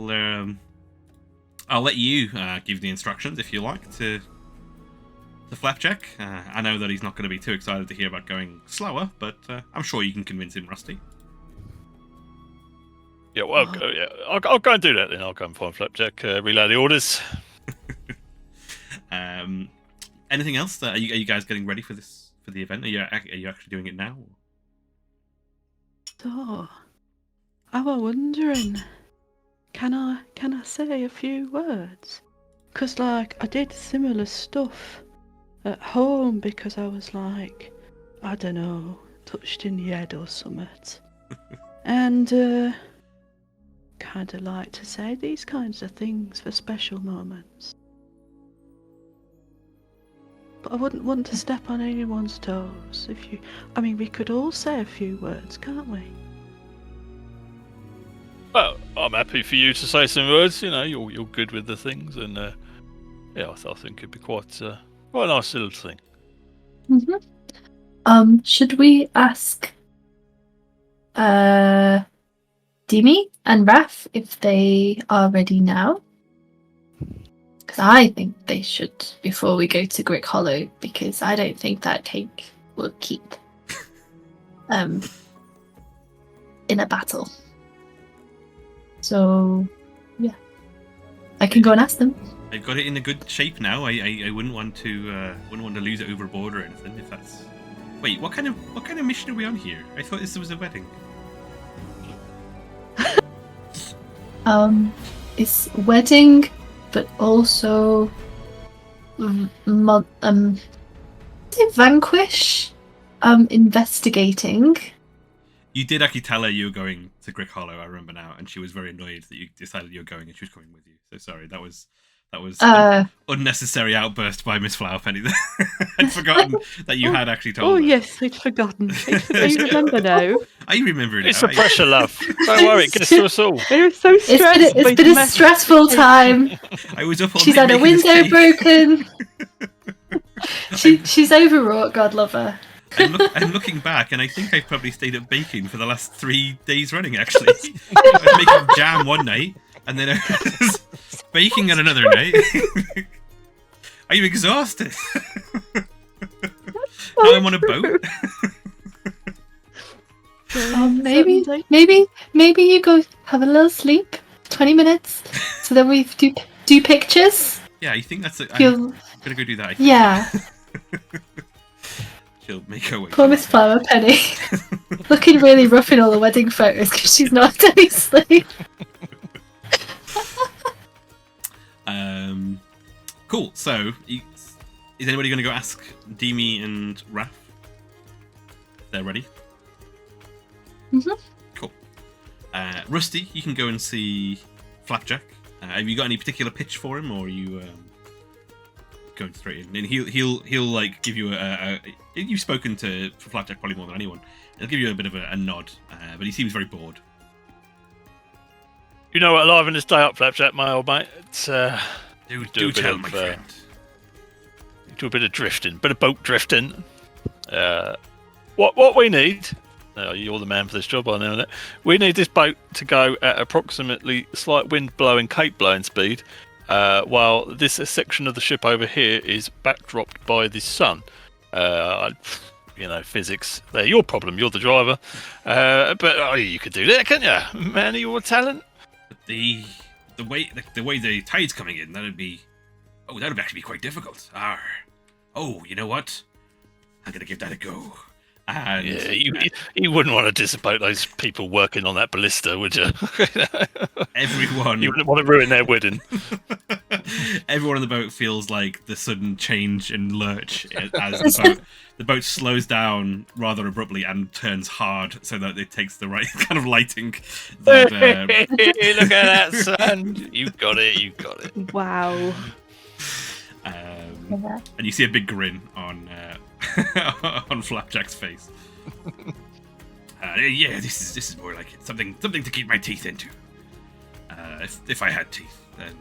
let you give the instructions if you like to Flapjack. I know that he's not going to be too excited to hear about going slower, but I'm sure you can convince him, Rusty. Yeah, well, I'll go and do that then. I'll go and find Flapjack, relay the orders. Anything else? Are you guys getting ready for the event? Are you actually doing it now? So, I was wondering, can I say a few words? 'Cause like I did similar stuff at home because I was like, I don't know, touched in the head or something. And kind of like to say these kinds of things for special moments. But I wouldn't want to step on anyone's toes. We could all say a few words, can't we? Well, I'm happy for you to say some words. You know, you're good with the things, and I think it'd be quite a nice little thing. Should we ask Dimi and Raf if they are ready now? Because I think they should before we go to Grick Hollow, because I don't think that cake will keep in a battle. So yeah, I can go and ask them. I've got it in a good shape now. I wouldn't want to lose it overboard or anything. If that's wait, what kind of mission are we on here? I thought this was a wedding. It's wedding, but also vanquish. Investigating. You did actually tell her you were going to Grick Hollow, I remember now, and she was very annoyed that you decided you were going and she was coming with you. So sorry, that was an unnecessary outburst by Miss Flowerpenny. I'd forgotten that you had actually told her. Oh yes, I'd forgotten. I remember now. I remember it now. It's the pressure, love. Don't worry, it gets to us all. They were so stressed. It's been a stressful time. I was up all She's night had a making this window cake. broken. She's overwrought, God love her. I'm looking back, and I think I've probably stayed up baking for the last 3 days running, actually. I was making jam one night, and then I was baking on another night. I'm exhausted. Now I'm on a boat. Maybe you go have a little sleep, 20 minutes, so that we do pictures. Yeah, I think that's it. You'll- I'm gonna go do that. I think. Yeah. She'll make her way. Poor Miss Flowerpenny. Looking really rough in all the wedding photos because she's not had any sleep. Cool. So, is anybody going to go ask Dimi and Raph? They're ready. Mhm. Cool. Rusty, you can go and see Flapjack. Have you got any particular pitch for him, or are you going straight in? And he'll like give you a you've spoken to Flapjack probably more than anyone. He'll give you a bit of a nod, but he seems very bored. You know what, liven this day up, Flapjack, my old mate. It's, Do tell, my friend. Do a bit of drifting, bit of boat drifting. What we need, you're the man for this job, I know that. We need this boat to go at approximately slight wind blowing, cape blowing speed, while this section of the ship over here is backdropped by the sun. Physics. They're your problem. You're the driver, but you could do that, can't you? Man of your talent. The way the tide's coming in, that'd actually be quite difficult. Oh, you know what? I'm gonna give that a go. And you wouldn't want to dissipate those people working on that ballista, would you? Everyone. You wouldn't want to ruin their wedding. Everyone on the boat feels like the sudden change and lurch as the boat slows down rather abruptly and turns hard, so that it takes the right kind of lighting. Look at that, son! You got it. Wow. and you see a big grin on on Flapjack's face. Yeah, this is more like it. Something to keep my teeth into. If I had teeth, then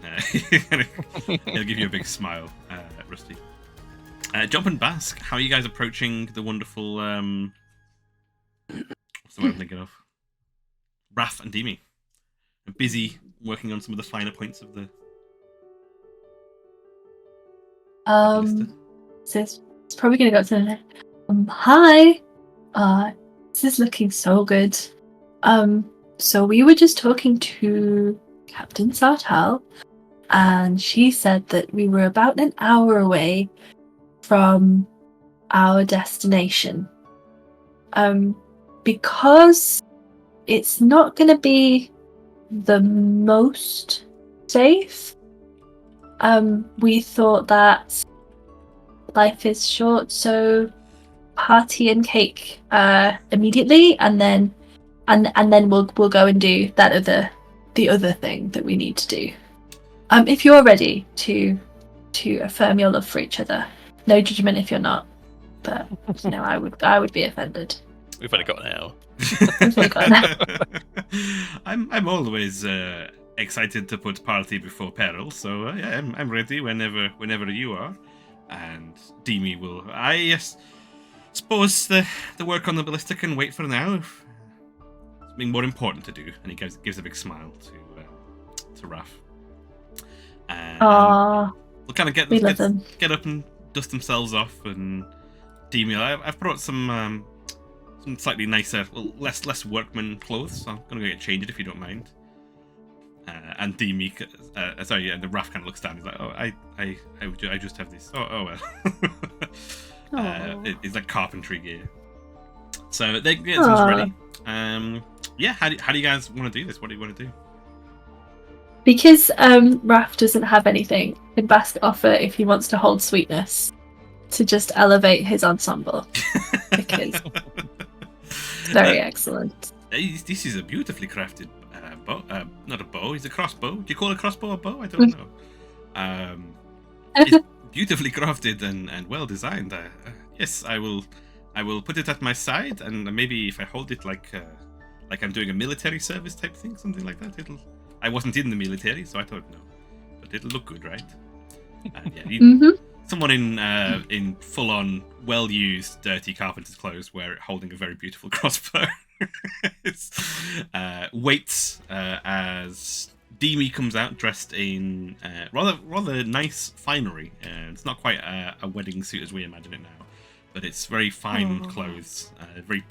he'll give you a big smile, Rusty. Jomp and Basque, how are you guys approaching the wonderful? What's the word I'm thinking of? Raph and Demi. They're busy working on some of the finer points of the. So it's probably gonna go up to the hi. This is looking so good. So we were just talking to Captain Sartal, and she said that we were about an hour away from our destination. Because it's not going to be the most safe, we thought that life is short, so party and cake immediately, and then we'll go and do the other thing that we need to do. If you're ready to affirm your love for each other, no judgment if you're not, but I would be offended. We've only got an hour. I'm always excited to put party before peril, so yeah, I'm ready whenever you are. And Demi will. I suppose the work on the ballista can wait for now. Something more important to do, and he gives a big smile to Raph. We'll kind of get up and dust themselves off, and Demi, I've brought some slightly nicer, less workman clothes, so I'm gonna go get changed if you don't mind. And Demi, and the Raph kind of looks down. He's like, "Oh, I just have this. Oh well." It's like carpentry gear. So they get themselves ready. Yeah, how do you guys want to do this? What do you want to do? Because Raph doesn't have anything, can Basque offer if he wants to hold sweetness to just elevate his ensemble? Because it's very excellent. This is a beautifully crafted bow. Not a bow, it's a crossbow. Do you call a crossbow a bow? I don't know. It's beautifully crafted and well designed. Yes, I will put it at my side, and maybe if I hold it like I'm doing a military service type thing, something like that. I wasn't in the military, so I don't know, but it'll look good, right? Yeah, someone in full-on, well-used, dirty carpenter's clothes, holding a very beautiful crossbow. Waits as Demi comes out dressed in rather nice finery. It's not quite a wedding suit as we imagine it now, but it's very fine clothes. Very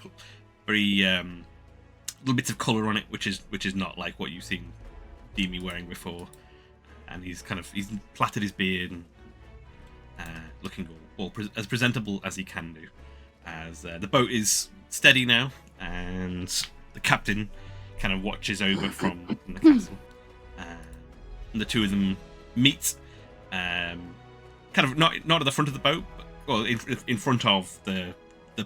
little bits of colour on it, which is not like what you've seen Demi wearing before. And he's plaited his beard and looking all as presentable as he can do. As the boat is steady now, and the captain kind of watches over from the castle. And the two of them meet, kind of not at the front of the boat, but in front of the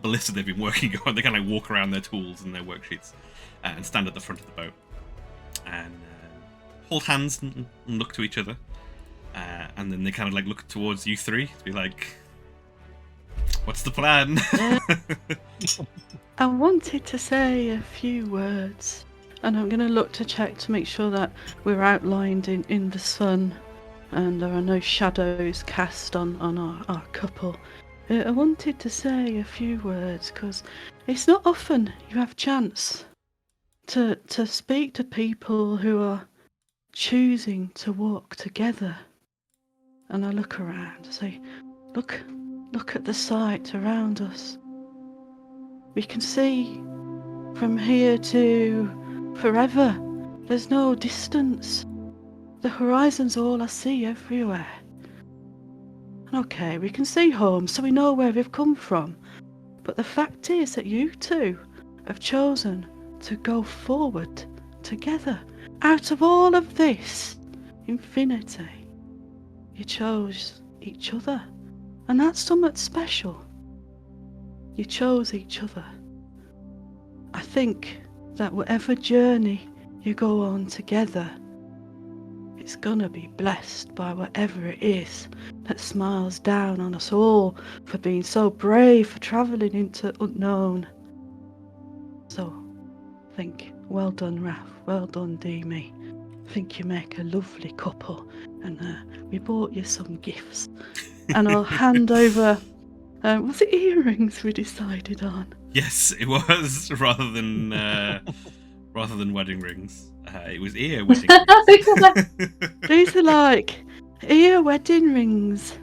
ballista they've been working on. They kind of walk around their tools and their worksheets and stand at the front of the boat and hold hands and look to each other. And then they kind of look towards you three to be like, "What's the plan?" I wanted to say a few words, and I'm going to look to check to make sure that we're outlined in the sun and there are no shadows cast on our couple. I wanted to say a few words because it's not often you have a chance to speak to people who are choosing to walk together. And I look around and say, look at the sight around us. We can see from here to forever. There's no distance. The horizon's all I see everywhere. Okay, we can see home, so we know where we've come from. But the fact is that you two have chosen to go forward together. Out of all of this infinity, you chose each other. And that's somewhat special. You chose each other. I think that whatever journey you go on together, it's gonna be blessed by whatever it is that smiles down on us all for being so brave, for travelling into unknown. So, I think, well done, Raph. Well done, Demi. I think you make a lovely couple, and we bought you some gifts. And I'll hand over. Was it earrings we decided on? Yes, it was rather than wedding rings. It was ear wedding rings. These are like ear wedding rings,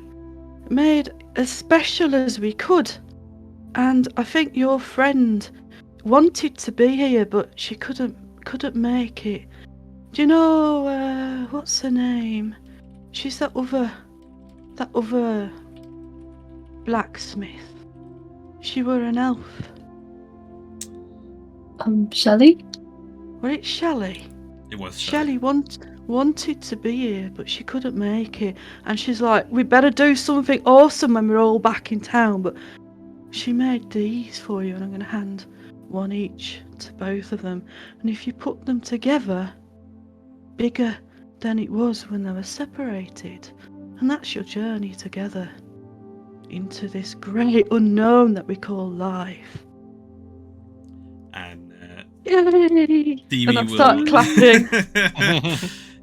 made as special as we could. And I think your friend wanted to be here, but she couldn't make it. Do you know what's her name? She's that other blacksmith. She were an elf. Shelley? Was it Shelley? It was Shelley wanted to be here, but she couldn't make it. And she's like, we better do something awesome when we're all back in town. But she made these for you, and I'm going to hand one each to both of them. And if you put them together, bigger than it was when they were separated. And that's your journey together into this great unknown that we call life. And Yay! Demi And I will start clapping.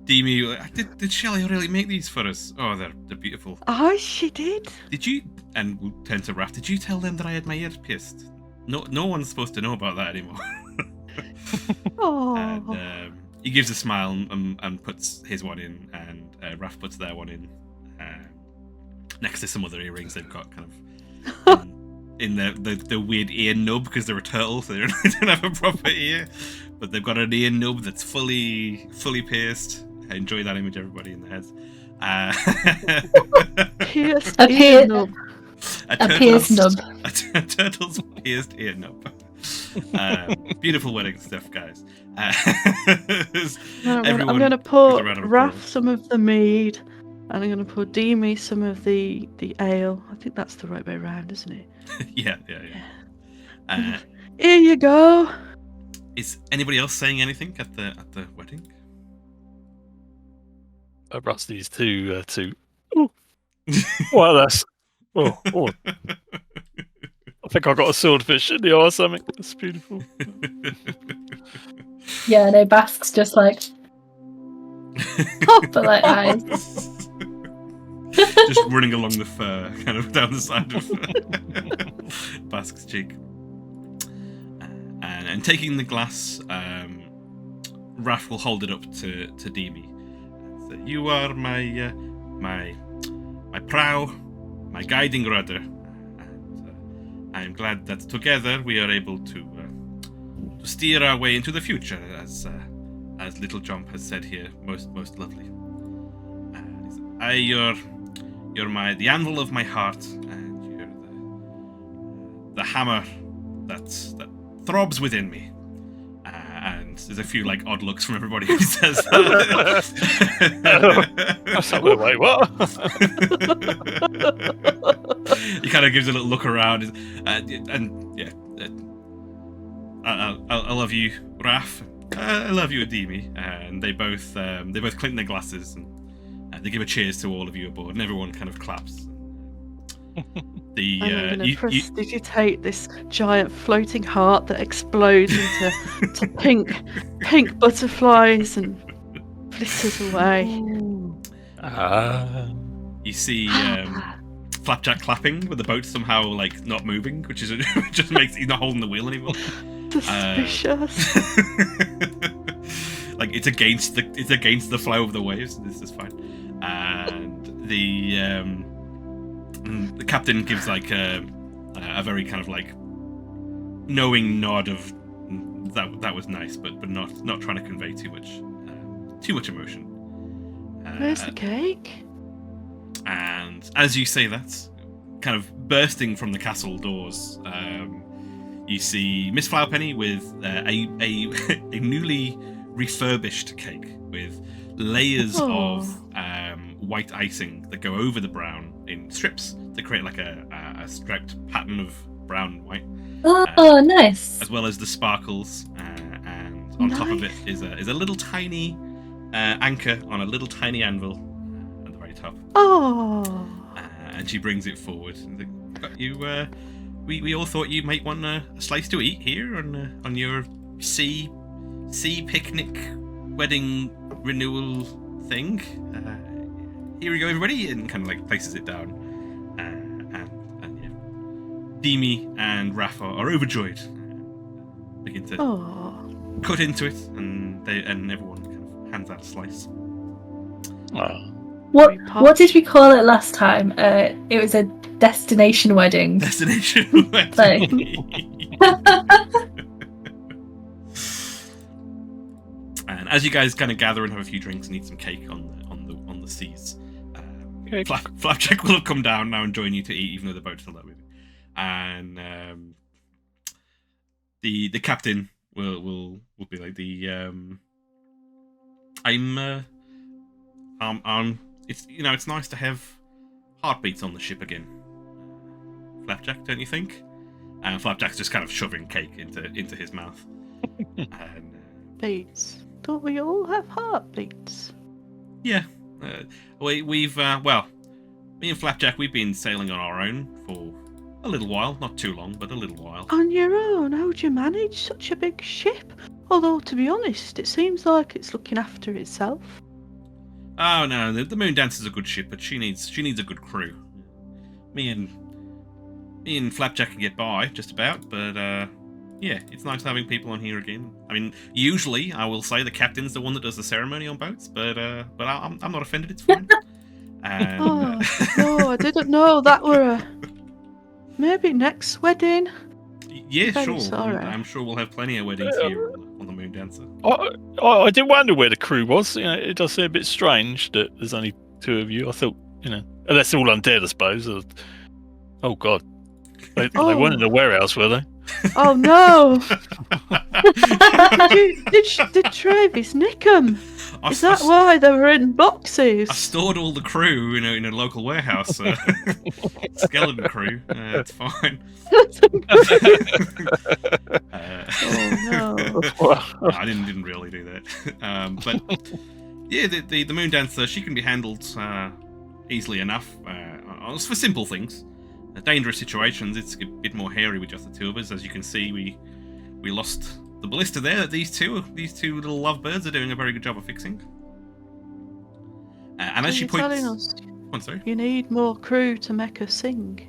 Demi, did Shelley really make these for us? Oh, they're beautiful. Oh, she did. Did you? And we'll turn to Raph. Did you tell them that I had my ears pierced? No one's supposed to know about that anymore. Oh. And he gives a smile and puts his one in, and Raph puts their one in next to some other earrings they've got kind of in the weird ear nub, because they're a turtle, so they don't have a proper ear, but they've got an ear nub that's fully pierced. Enjoy that image, everybody, in the heads. Pierced A ear nub. A pierced nub. A turtle's pierced ear nub. Beautiful wedding stuff, guys. I'm going to pour Raph some of the mead, and I'm going to pour Demi some of the ale. I think that's the right way around, isn't it? Yeah. Here you go. Is anybody else saying anything at the wedding? Rusty's too. Ooh. Well, that's. Oh. I think I got a swordfish in the eye or something. That's beautiful. Yeah, no, Basque's just like proper like eyes. Just running along the fur, kind of down the side of Basque's cheek. And taking the glass, Raph will hold it up to Demi. So, you are my prow, my guiding rudder. And I am glad that together we are able to steer our way into the future, as little Jomp has said here, most lovely. You're the anvil of my heart, and you're the hammer that throbs within me. And there's a few like odd looks from everybody who says that. Wait, what? He kind of gives a little look around, and yeah. I love you, Raph. I love you, Demi. And they both clink their glasses, and they give a cheers to all of you aboard, and everyone kind of claps. I'm going to prestidigitate this giant floating heart that explodes into pink butterflies and flitters away. You see Flapjack clapping with the boat somehow like not moving, which just makes he's not holding the wheel anymore. Suspicious. Like it's against the flow of the waves. This is fine. And the captain gives like a very kind of like knowing nod of that was nice, but not trying to convey too much emotion. Where's the cake? And as you say that, kind of bursting from the castle doors, you see Miss Flowerpenny with a newly refurbished cake with layers of white icing that go over the brown in strips to create like a striped pattern of brown and white. Oh, nice. As well as the sparkles, and on top of it is a little tiny anchor on a little tiny anvil at the very top. Oh. And she brings it forward. We all thought you might want a slice to eat here on your sea picnic wedding renewal thing. Here we go, everybody, and kind of like places it down. And yeah, Demi and Rafa are overjoyed. Begin to cut into it, and everyone kind of hands out a slice. What did we call it last time? It was a destination wedding. Destination wedding. And as you guys kind of gather and have a few drinks and eat some cake on the seas, Flapjack will have come down now and join you to eat, even though the boat's still there with you. And the captain will be like it's nice to have heartbeats on the ship again, Flapjack, don't you think? And Flapjack's just kind of shoving cake into his mouth. And Beats. Don't we all have heartbeats? yeah, we've me and Flapjack, we've been sailing on our own for a little while, not too long, but a little while. On your own? How'd you manage such a big ship? Although, to be honest, it seems like it's looking after itself. Oh no, the Moon Dancer's a good ship, but she needs a good crew. Me and Flapjack can get by just about, but yeah, it's nice having people on here again. I mean, usually I will say the captain's the one that does the ceremony on boats, but I'm not offended. It's fine. And, no, I didn't know that were maybe next wedding. Yeah, Very sure. sorry. I'm sure we'll have plenty of weddings here on the Moon Dancer. I did wonder where the crew was. It does seem a bit strange that there's only two of you. I thought, unless they're all undead, I suppose. Oh God, they weren't in the warehouse, were they? Oh no! did Travis nick them? Is that why they were in boxes? I stored all the crew in a local warehouse. Skeleton crew. It's fine. Oh no! No, I didn't really do that. But yeah, the Moon Dancer, she can be handled easily enough for simple things. Dangerous situations, it's a bit more hairy with just the two of us. As you can see, we lost the ballista there. These two little lovebirds are doing a very good job of fixing. And as she points, telling us I'm sorry. You need more crew to make us sing.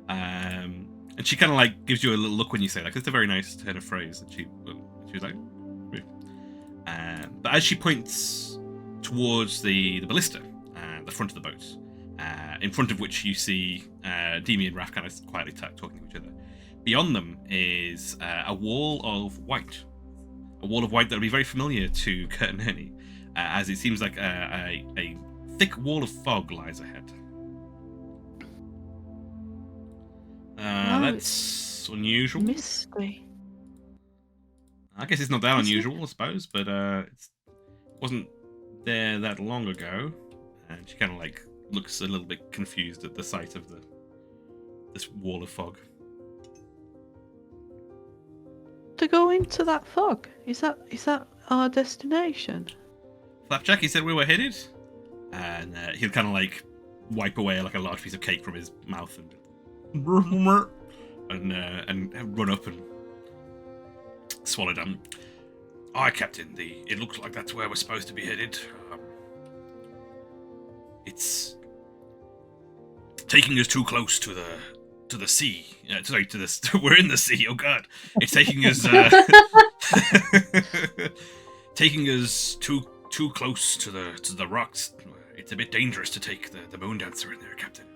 And she kind of like gives you a little look when you say that, 'cause it's a very nice turn of phrase. And she was like, but as she points towards the ballista, the front of the boat. In front of which you see Demi and Raph kind of quietly talking to each other. Beyond them is a wall of white. A wall of white that will be very familiar to Kurt and Ernie, as it seems like a thick wall of fog lies ahead. That's unusual. Misty. I guess it's not that unusual, I suppose, but it wasn't there that long ago. And she kind of like looks a little bit confused at the sight of this wall of fog. To go into that fog? Is that our destination? Flapjack, he said we were headed, and he'll kind of like wipe away like a large piece of cake from his mouth and run up and swallow down. Aye, Captain. It looks like that's where we're supposed to be headed. It's taking us too close to the sea. Sorry, we're in the sea. Oh God, it's taking us taking us too close to the rocks. It's a bit dangerous to take the Moon Dancer in there, Captain.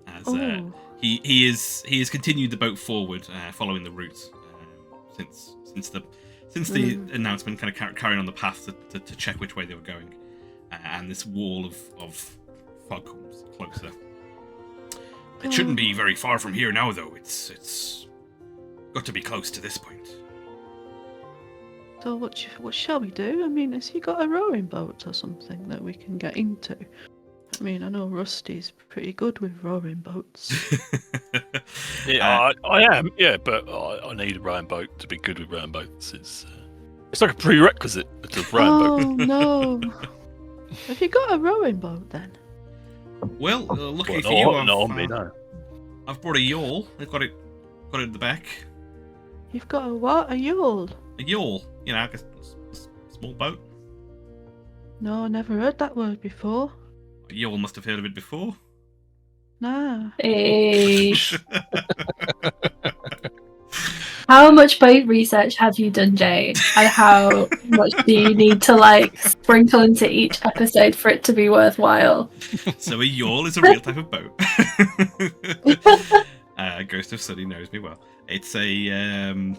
As he has continued the boat forward, following the route since the announcement, kind of carrying on the path to check which way they were going. And this wall of fog comes closer. It shouldn't be very far from here now, though. It's got to be close to this point. So what shall we do? I mean, has he got a rowing boat or something that we can get into? I mean, I know Rusty's pretty good with rowing boats. Yeah, I am. Yeah, but I need a rowing boat to be good with rowing boats. It's like a prerequisite to rowing boat. Oh no! Have you got a rowing boat then? Well, lucky for Well, you, no, me no. I've brought a yawl. I've got it at the back. You've got a what? A yawl? A yawl, you know, like a small boat. No, I never heard that word before. You all must have heard of it before. Nah. Eesh. How much boat research have you done, Jay? And how much do you need to like sprinkle into each episode for it to be worthwhile? So a yawl is a real type of boat. Ghost of Sunny knows me well. It's it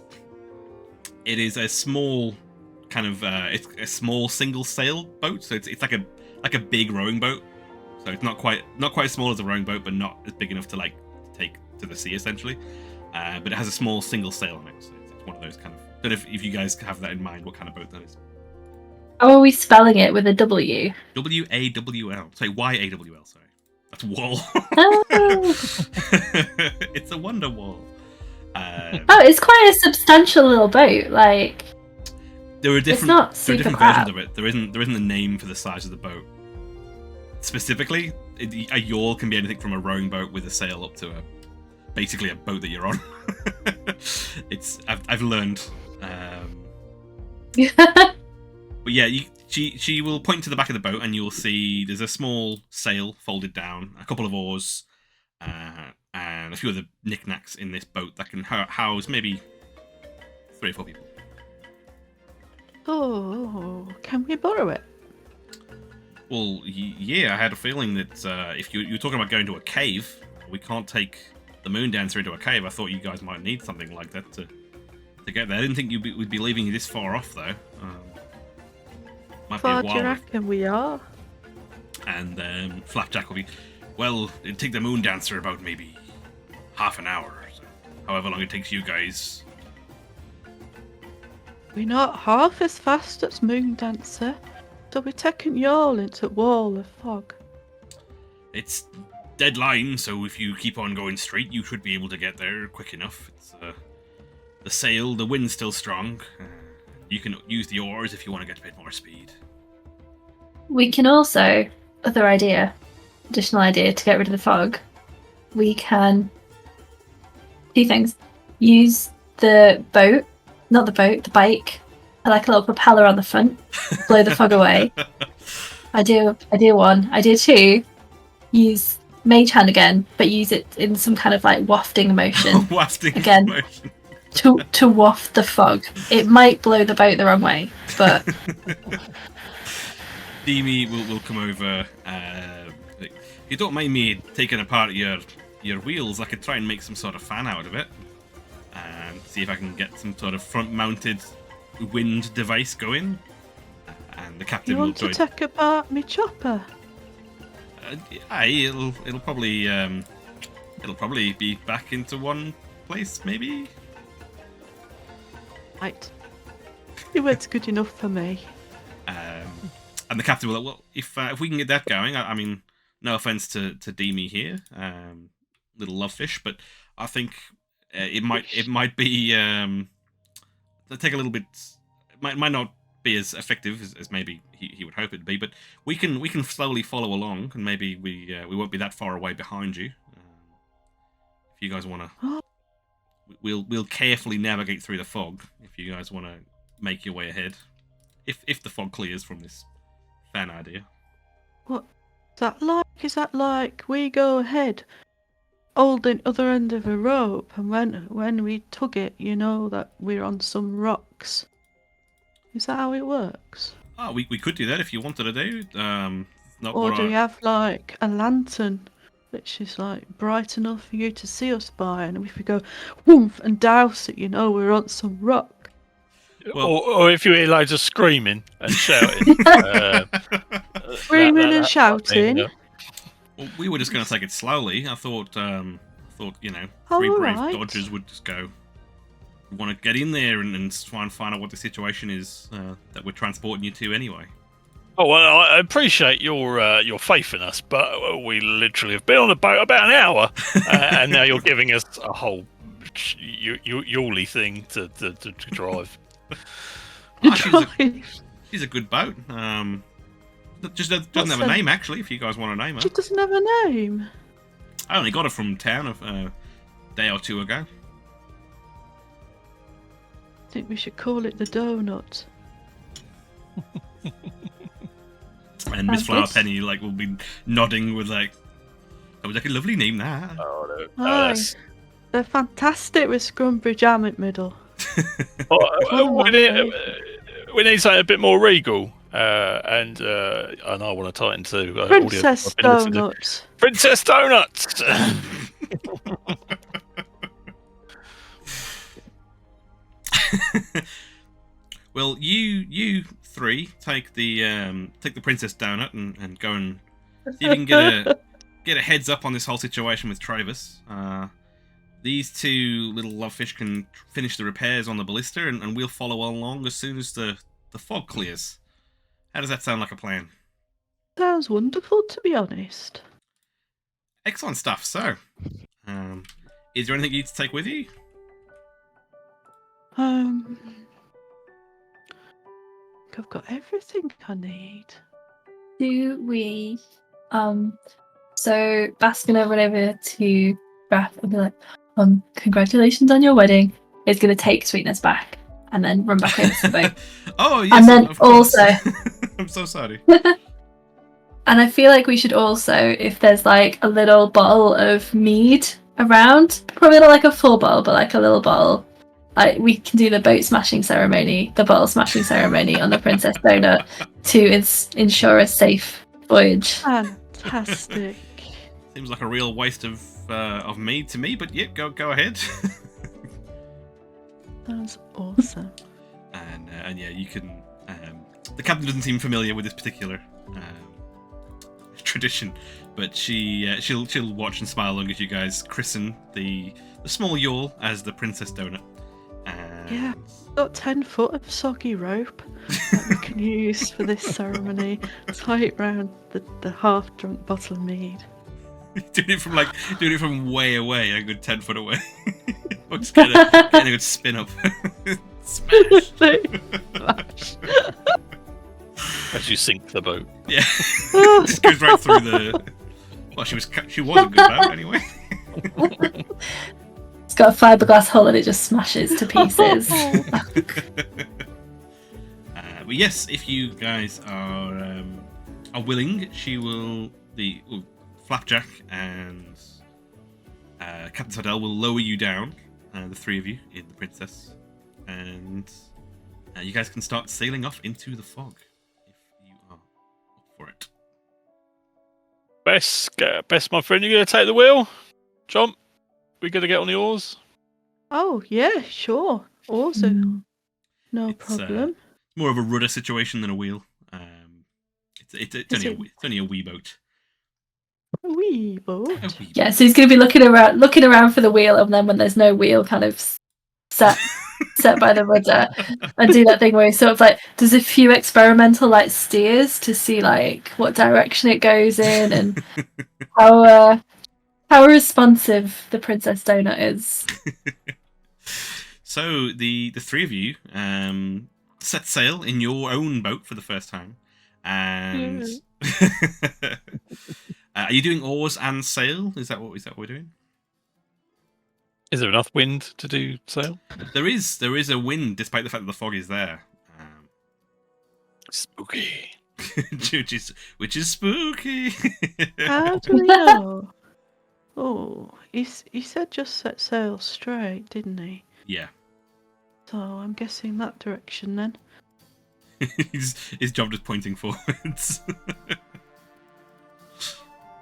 is a small kind of it's a small single sail boat. So it's like a big rowing boat. So it's not quite as small as a rowing boat, but not as big enough to like take to the sea essentially. But it has a small single sail on it, so it's one of those kind of. I don't know if you guys have that in mind, what kind of boat that is. How are we spelling it with a W? W-A-W-L. Sorry, Y-A-W-L, sorry. That's wall. Oh. It's a wonder wall. Oh, it's quite a substantial little boat. Like, there are different, not there are super different crap. versions of it. There isn't a name for the size of the boat. Specifically, a yawl can be anything from a rowing boat with a sail up to basically a boat that you're on. I've learned. But yeah, she will point to the back of the boat, and you'll see there's a small sail folded down, a couple of oars, and a few other knickknacks in this boat that can house maybe 3 or 4 people. Oh, can we borrow it? Well, yeah, I had a feeling that if you're talking about going to a cave, we can't take the Moon Dancer into a cave. I thought you guys might need something like that to get there. I didn't think we'd be leaving you this far off, though. Might Far be a do you while. reckon we are? And Flapjack will be, well, it'd take the Moon Dancer about maybe half an hour, so however long it takes you guys. We're not half as fast as Moon Dancer, so we're taking y'all into Wall of Fog. It's deadline, so if you keep on going straight, you should be able to get there quick enough. It's the sail, the wind's still strong. You can use the oars if you want to get a bit more speed. We can also, additional idea to get rid of the fog. We can 2 things. Use the bike, like a little propeller on the front, blow the fog away. Idea 1. Idea 2, use Mage Hand again, but use it in some kind of like wafting motion. Wafting Again. motion. to waft the fog. It might blow the boat the wrong way, but Demi will come over. If you don't mind me taking apart your wheels, I could try and make some sort of fan out of it, and see if I can get some sort of front-mounted wind device going. And the captain You will want to join. take apart me chopper? Aye, it'll probably be back into one place, maybe. Right. Your word's good enough for me. And the captain will, well, if we can get that going, I mean, no offense to Demi here, little lovefish, but I think it might be take a little bit. It might not be as effective as maybe he would hope it'd be, but we can slowly follow along, and maybe we won't be that far away behind you. If you guys want to, we'll carefully navigate through the fog. If you guys want to make your way ahead, if the fog clears from this fan idea. What is that like? Is that like we go ahead, holding other end of a rope, and when we tug it, you know that we're on some rocks? Is that how it works? Oh, we could do that if you wanted to do. Not Or what do I- we have like a lantern, which is like bright enough for you to see us by, and if we go woof and douse it, you know we're on some rock. Well- or if you hear loads of screaming and shouting. Screaming and shouting. Well, we were just going to take it slowly. I thought you know, Oh, 3 brave alright. Dodgers would just go. We want to get in there and try and find out what the situation is that we're transporting you to anyway. Oh well, I appreciate your faith in us, but we literally have been on the boat about an hour, and now you're giving us a whole yawly thing to drive. Oh, she's a good boat. Just doesn't have a name, actually, if you guys want to name her. She doesn't have a name. I only got her from town a day or two ago. I think we should call it the Donut. And Miss Flowerpenny will be nodding with that was a lovely name, that. Oh, no. They're fantastic with Scrumberry jam in middle. We need something a bit more regal. And I want to tie it into Princess Donuts. Princess Donuts. Well, you three take the Princess Donut and go and see if you can get a heads up on this whole situation with Travis. These two little lovefish can finish the repairs on the ballista, and we'll follow along as soon as the fog clears. How does that sound like a plan? Sounds wonderful, to be honest. Excellent stuff. So, is there anything you need to take with you? I've got everything I need. Do we? So Basque gonna run over to Raph and be like, congratulations on your wedding. It's gonna take Sweetness back and then run back over to the boat. Oh, yes. And then also, I'm so sorry. And I feel like we should also, if there's a little bottle of mead around, probably not a full bottle, but a little bottle. We can do the bottle smashing ceremony on the Princess Donut to ensure a safe voyage. Fantastic. Seems like a real waste of mead to me, but yeah, go ahead. Sounds awesome. And yeah, you can. The captain doesn't seem familiar with this particular tradition, but she'll watch and smile along as you guys christen the small yawl as the Princess Donut. Yeah, got 10 foot of soggy rope that we can use for this ceremony. Tie it round the half-drunk bottle of mead. doing it from way away, a good 10 foot away. Or just getting a good spin up. Smash. As you sink the boat. Yeah. Just goes right through the. Well, she was a good boat anyway. It's got a fiberglass hull and it just smashes to pieces. But yes, if you guys are willing, she will. Flapjack and Captain Sardell will lower you down, the three of you in the Princess, and you guys can start sailing off into the fog if you are up for it. Best, my friend, you gonna take the wheel? Jomp, we gonna get on the oars? Oh yeah, sure. Awesome. No problem. More of a rudder situation than a wheel. It's only a wee boat. A wee boat. Yeah, so he's going to be looking around for the wheel, and then when there's no wheel, kind of set by the rudder, and do that thing where he sort of does a few experimental steers to see what direction it goes in, and how responsive the Princess Donut is. So the three of you set sail in your own boat for the first time, and. Are you doing oars and sail? Is that what we're doing? Is there enough wind to do sail? There is a wind, despite the fact that the fog is there. Spooky. which is spooky. How do we know? Oh, he said just set sail straight, didn't he? Yeah. So I'm guessing that direction then. His job is pointing forwards.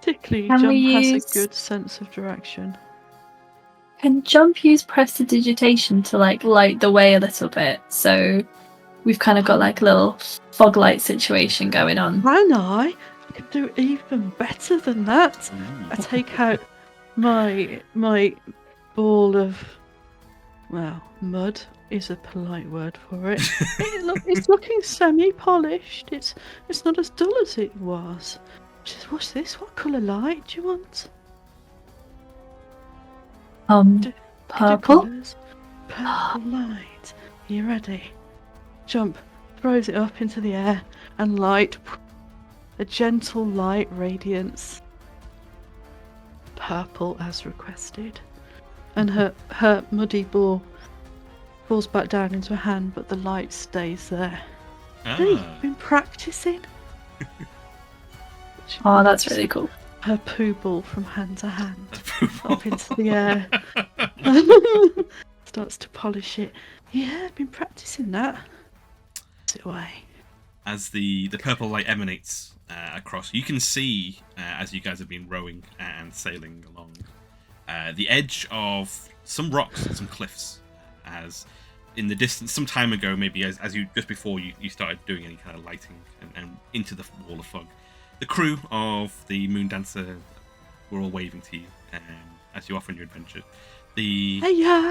Particularly, Can Jomp has use- a good sense of direction. Can Jomp use prestidigitation to light the way a little bit? So we've kind of got a little fog light situation going on. Can I? I can do even better than that. I take out my ball of, mud is a polite word for it. It's looking semi-polished. It's not as dull as it was. Just watch this. What colour light do you want? Purple. Purple light. Are you ready? Jump throws it up into the air, and light, a gentle light radiance, purple as requested, and her muddy ball falls back down into her hand, but the light stays there. Hey, you've been practicing? Oh, that's really cool. Her poo ball from hand to hand, up into the air. Starts to polish it. Yeah, I've been practicing that. Puts it away. As the purple light emanates across, you can see, as you guys have been rowing and sailing along, the edge of some rocks and some cliffs. As in the distance, some time ago, maybe as you just before you started doing any kind of lighting and into the wall of fog, the crew of the Moon Dancer were all waving to you as you off on your adventure. The Hey-ya!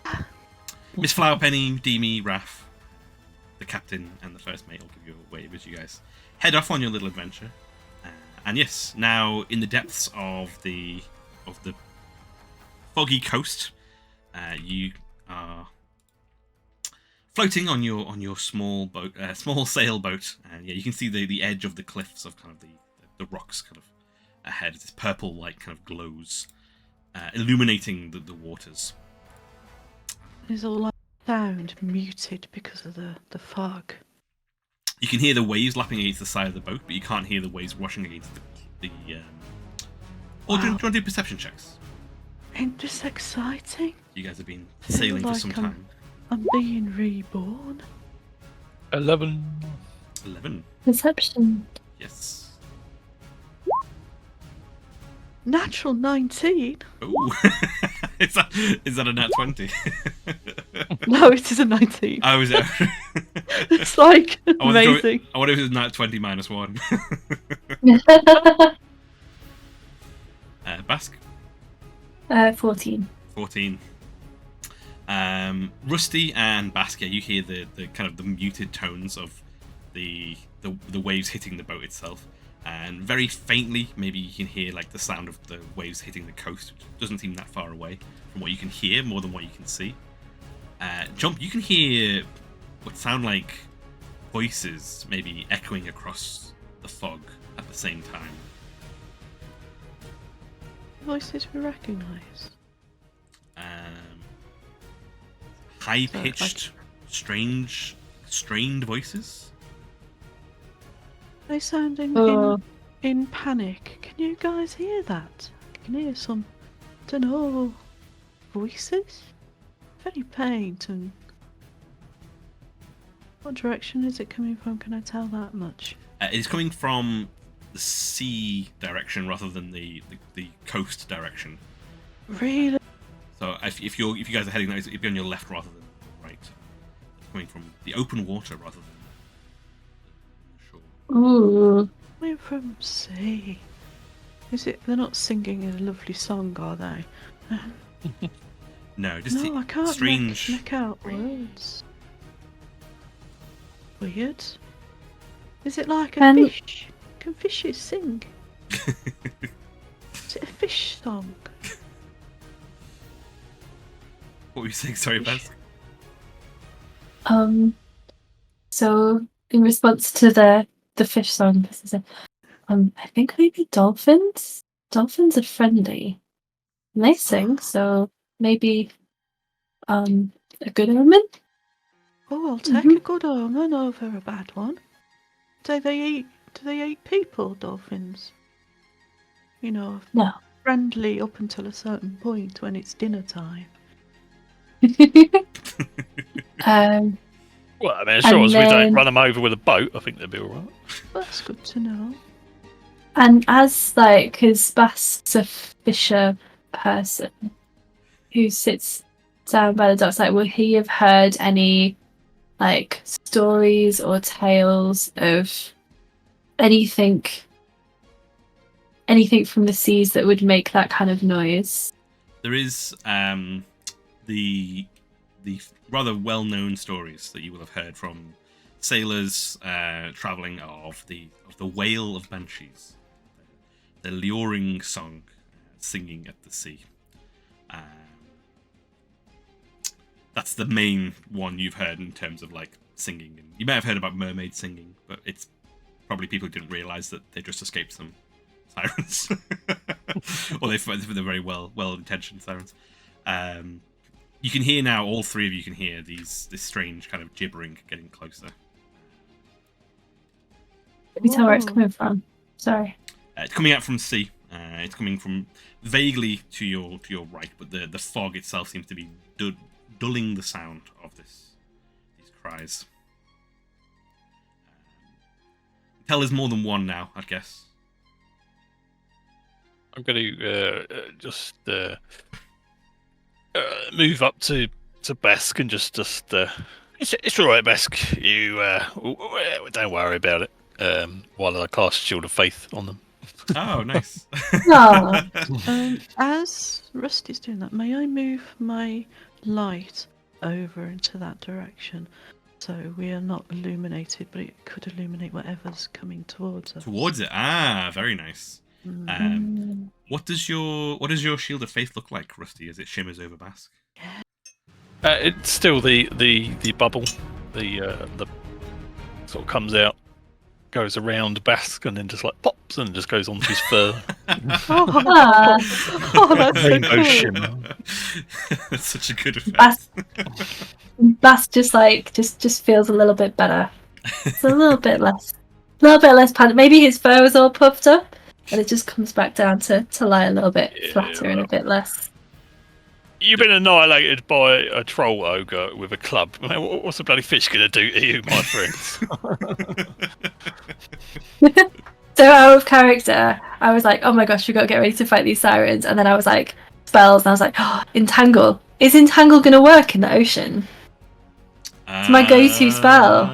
Miss Flowerpenny, Demi, Raph, the captain, and the first mate will give you a wave as you guys head off on your little adventure. And yes, now in the depths of the foggy coast, you are floating on your small boat, small sailboat, and yeah, you can see the edge of the cliffs of kind of the rocks kind of ahead. This purple light kind of glows, illuminating the waters. Is all like sound muted because of the fog? You can hear the waves lapping against the side of the boat, but you can't hear the waves washing against the Or do you want to do perception checks? Ain't this exciting? You guys have been sailing for some time. I'm being reborn. 11. 11. Perception. Yes. Natural 19? Ooh. is that a nat 20? No, it is a 19. Oh, is it? It's like amazing. I wonder if it was nat 20 minus 1. Basque? 14. 14. Rusty and Basque, you hear the kind of the muted tones of the waves hitting the boat itself. And very faintly, maybe you can hear like the sound of the waves hitting the coast, which doesn't seem that far away from what you can hear, more than what you can see. Jomp, you can hear what sound like voices maybe echoing across the fog at the same time. Voices we recognise. High-pitched, strained voices. They sounding in panic. Can you guys hear that? I can hear some, dunno, voices? Very faint. And what direction is it coming from? Can I tell that much? It is coming from the sea direction rather than the coast direction. Really? So if you guys are heading that, it'd be on your left rather than right. It's coming from the open water rather than shore. Ooh. We're from sea. Is it? They're not singing a lovely song, are they? No, just No, I can't strange. make out words. Weird. Is it like a fish? Can fishes sing? Is it a fish song? What were you saying? Sorry, Baz. So in response to the fish song, this is I think maybe dolphins. Dolphins are friendly. And they sing, so maybe a good omen. Oh, I'll take a good omen over a bad one. Do they eat people, dolphins? You know, No. friendly up until a certain point when it's dinner time. Well, I mean, as sure as we then- don't run them over with a boat, I think they'll be alright. That's good to know. And as because Basque's a fisher person who sits down by the dockside, will he have heard any like stories or tales of anything from the seas that would make that kind of noise? There is the rather well-known stories that you will have heard from sailors traveling of the wail of banshees, the luring song singing at the sea. That's the main one you've heard in terms of like singing. And you may have heard about mermaids singing, but it's probably people who didn't realise that they just escaped some sirens, or they're very well-intentioned sirens. You can hear now. All three of you can hear this strange kind of gibbering getting closer. Can you tell where it's coming from? Sorry. It's coming out from sea. It's coming from vaguely to your right, but the fog itself seems to be dulling the sound of these cries. Tell there's more than one now, I'd guess. I'm going to just move up to Basque and just it's all right, Basque. You don't worry about it. While I cast Shield of Faith on them. Oh, nice. Oh. As Rusty's doing that, may I move my light over into that direction so we are not illuminated, but it could illuminate whatever's coming towards us? Towards it. Very nice. What does your Shield of Faith look like, Rusty, as it shimmers over Basque? It's still the bubble, the sort of comes out, goes around Basque, and then just like pops and just goes onto his fur. Oh, that's so Rainbow cool. shimmer. That's such a good effect. Bass just feels a little bit better. It's a little bit less panic. Maybe his fur was all puffed up, and it just comes back down to lie a little bit flatter and a bit less. You've been annihilated by a troll ogre with a club. I mean, what's a bloody fish going to do to you, my friends? So out of character, I was like, oh my gosh, we've got to get ready to fight these sirens. And then I was like, spells, and I was like, oh, Entangle. Is Entangle going to work in the ocean? It's my go-to spell.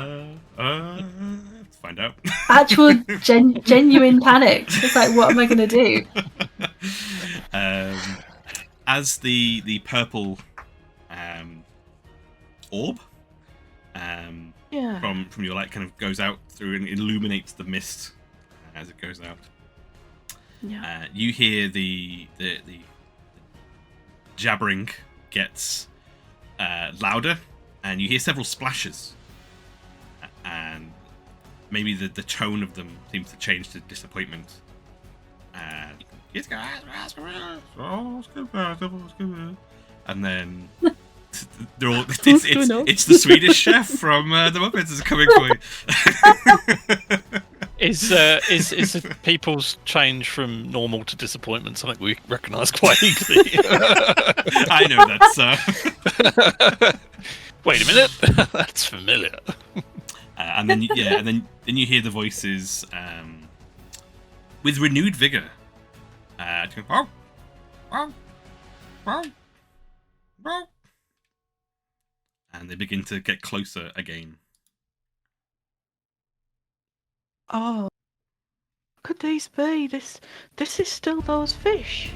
Let's find out. Actual genuine panic. It's like, what am I going to do? As the purple orb from your light kind of goes out through and illuminates the mist as it goes out. Yeah. You hear the jabbering gets louder, and you hear several splashes, and maybe the tone of them seems to change to disappointment. And and then they're all it's the Swedish chef from the Muppets is coming for you. Is the people's change from normal to disappointment something we recognise quite easily? I know that, sir. Wait a minute, that's familiar. And then you hear the voices with renewed vigor. And they begin to get closer again. Oh, could these be? This is still those fish.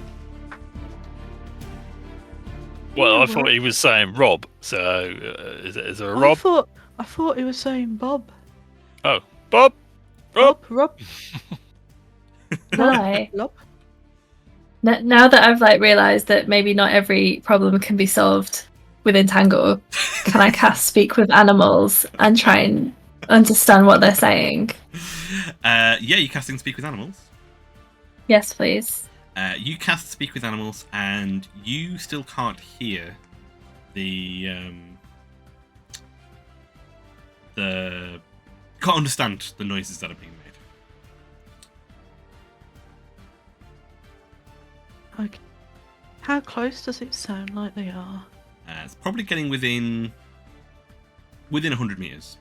Well, I thought he was saying Rob. So is there a Rob? I thought he was saying Bob. Oh, Bob. Rob. Hi. Rob. Now that I've realised that maybe not every problem can be solved with Entangle, can I cast Speak with Animals and try and understand what they're saying? Yeah, you casting Speak with Animals. Yes, please. You cast Speak with Animals, and you still can't hear can't understand the noises that are being made. Okay. How close does it sound like they are? It's probably getting within 100 meters.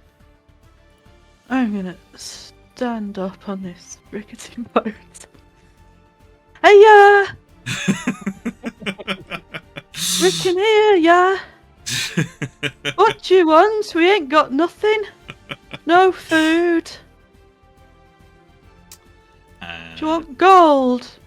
I'm gonna stand up on this rickety boat. Hey, we can hear ya. What do you want? We ain't got nothing. No food. Do you want gold?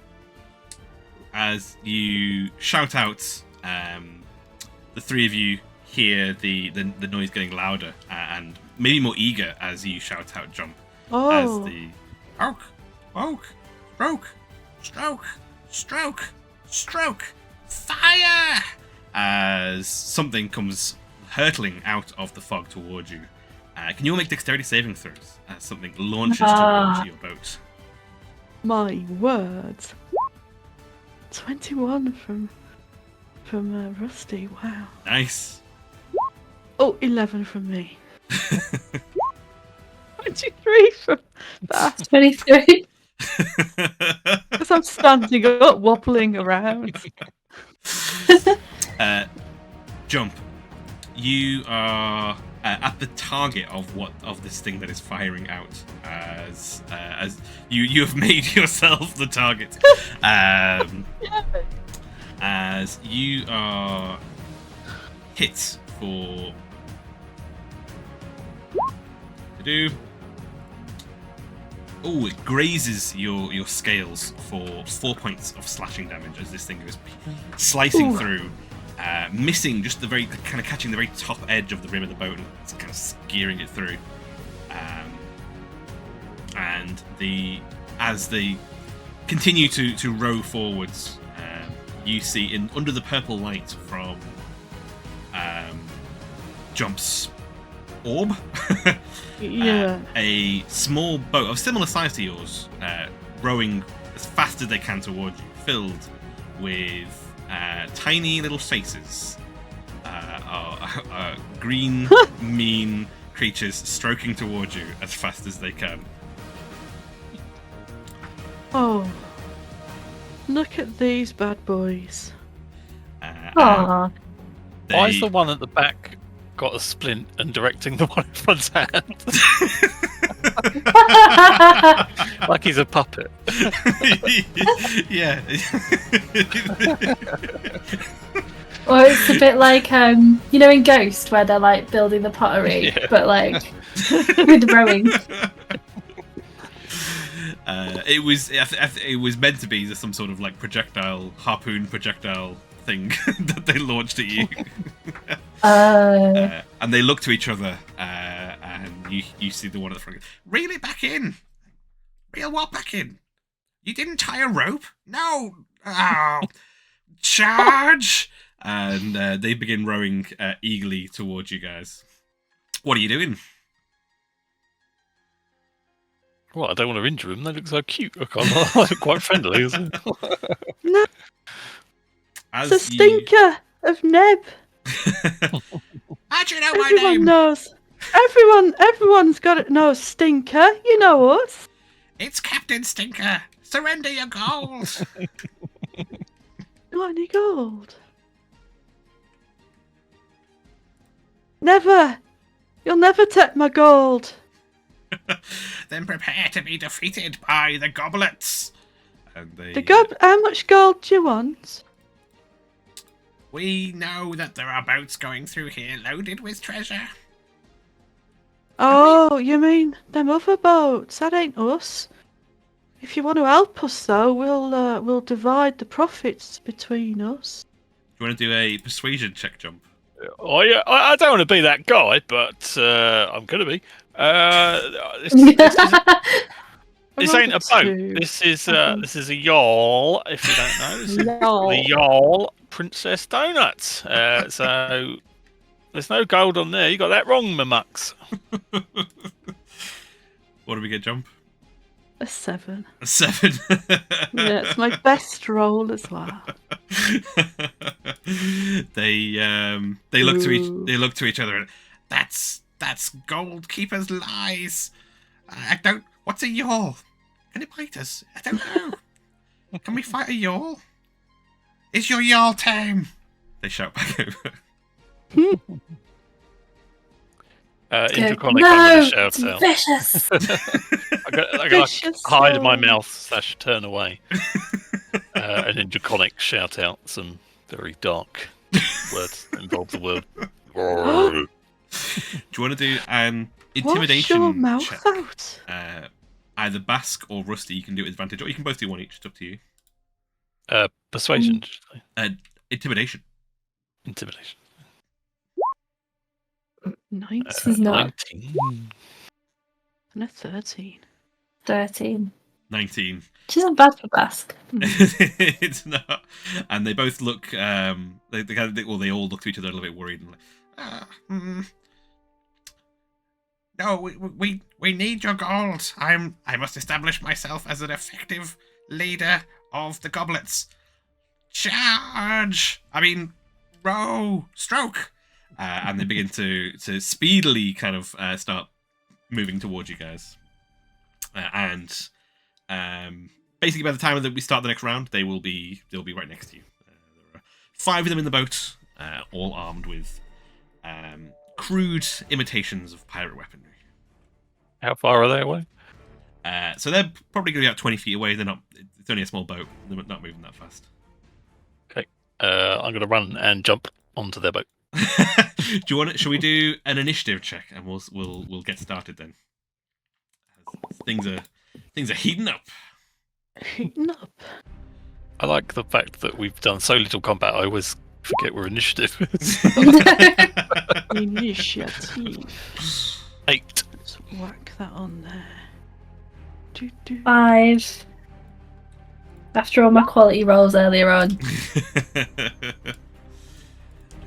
As you shout out, the three of you hear the noise getting louder and maybe more eager as you shout out Jomp. Oh. As the stroke, fire! As something comes hurtling out of the fog towards you, Can you all make dexterity saving throws as something launches towards your boat? My word. 21 from Rusty. Wow. Nice. Oh, 11 from me. 23 from that. 23. Because I'm standing up, wobbling around. Jump. You are at the target of this thing that is firing out as you have made yourself the target. As you are hit for oh, it grazes your scales for 4 points of slashing damage as this thing goes slicing through, missing just the very kind of catching the very top edge of the rim of the boat and it's kind of skeering it through. And as they continue to row forwards, you see under the purple light from Jump's orb. Yeah. A small boat of similar size to yours, rowing as fast as they can towards you, filled with tiny little faces, green, mean creatures stroking towards you as fast as they can. Oh, look at these bad boys. Aww. Why is the one at the back got a splint and directing the one in front's hand? Like he's a puppet. Yeah. Or it's a bit like you know in Ghost where they're like building the pottery, but like with rowing. It was meant to be some sort of like harpoon projectile thing that they launched at you. And they look to each other, and you see the one at the front. Reel it back in. Reel what back in? You didn't tie a rope? No. Oh, charge! And they begin rowing eagerly towards you guys. What are you doing? Well, I don't want to injure them. They look so cute. They look quite friendly, isn't it? No. It's a stinker of Neb. How do you know my Everyone name? knows. Everyone's got to know Stinker. You know us. It's Captain Stinker. Surrender your gold. Got any gold? Never. You'll never take my gold. Then prepare to be defeated by the goblets. And they, How much gold do you want? We know that there are boats going through here loaded with treasure. Oh, you mean them other boats? That ain't us. If you want to help us, though, we'll divide the profits between us. Do you want to do a persuasion check, Jump? Oh yeah, I don't want to be that guy, but I'm gonna be. This ain't a boat. This is a yawl. If you don't know, this is the yawl Princess Donuts. So there's no gold on there. You got that wrong, Mamucks. What do we get, Jump? A 7. A 7. Yeah, it's my best roll as well. They look to each other. And, that's Gold Keeper's lies. I don't. What's a yawl? Can it bite us? I don't know. Can we fight a yawl? Is your yawl tame? They shout back over. Interconic, no, I'm going to shout out. Vicious. I got to hide my mouth / turn away. And Interconic shout out some very dark words that involve the word. Do you want to do an intimidation Wash your mouth check? out. Either Basque or Rusty, you can do it with advantage, or you can both do one each. It's up to you. Persuasion. Intimidation. Intimidation. 19 This is not 19. and a 13. 13. 19. Which isn't bad for Basque. It's not. And they both look. They all look to each other a little bit worried. And like, No, we need your gold. I must establish myself as an effective leader of the goblets. Charge! I mean, row, stroke. And they begin to speedily kind of start moving towards you guys. Basically, by the time that we start the next round, they'll be right next to you. There are 5 of them in the boat, all armed with crude imitations of pirate weaponry. How far are they away? So they're probably going to be about 20 feet away. They're not. It's only a small boat. They're not moving that fast. Okay. I'm going to run and jump onto their boat. Do you want? Shall we do an initiative check and we'll get started then? Things are heating up. Heating up. I like the fact that we've done so little combat. I always forget we're initiative. Initiative. 8. Let's whack that on there. 5. After all my quality rolls earlier on.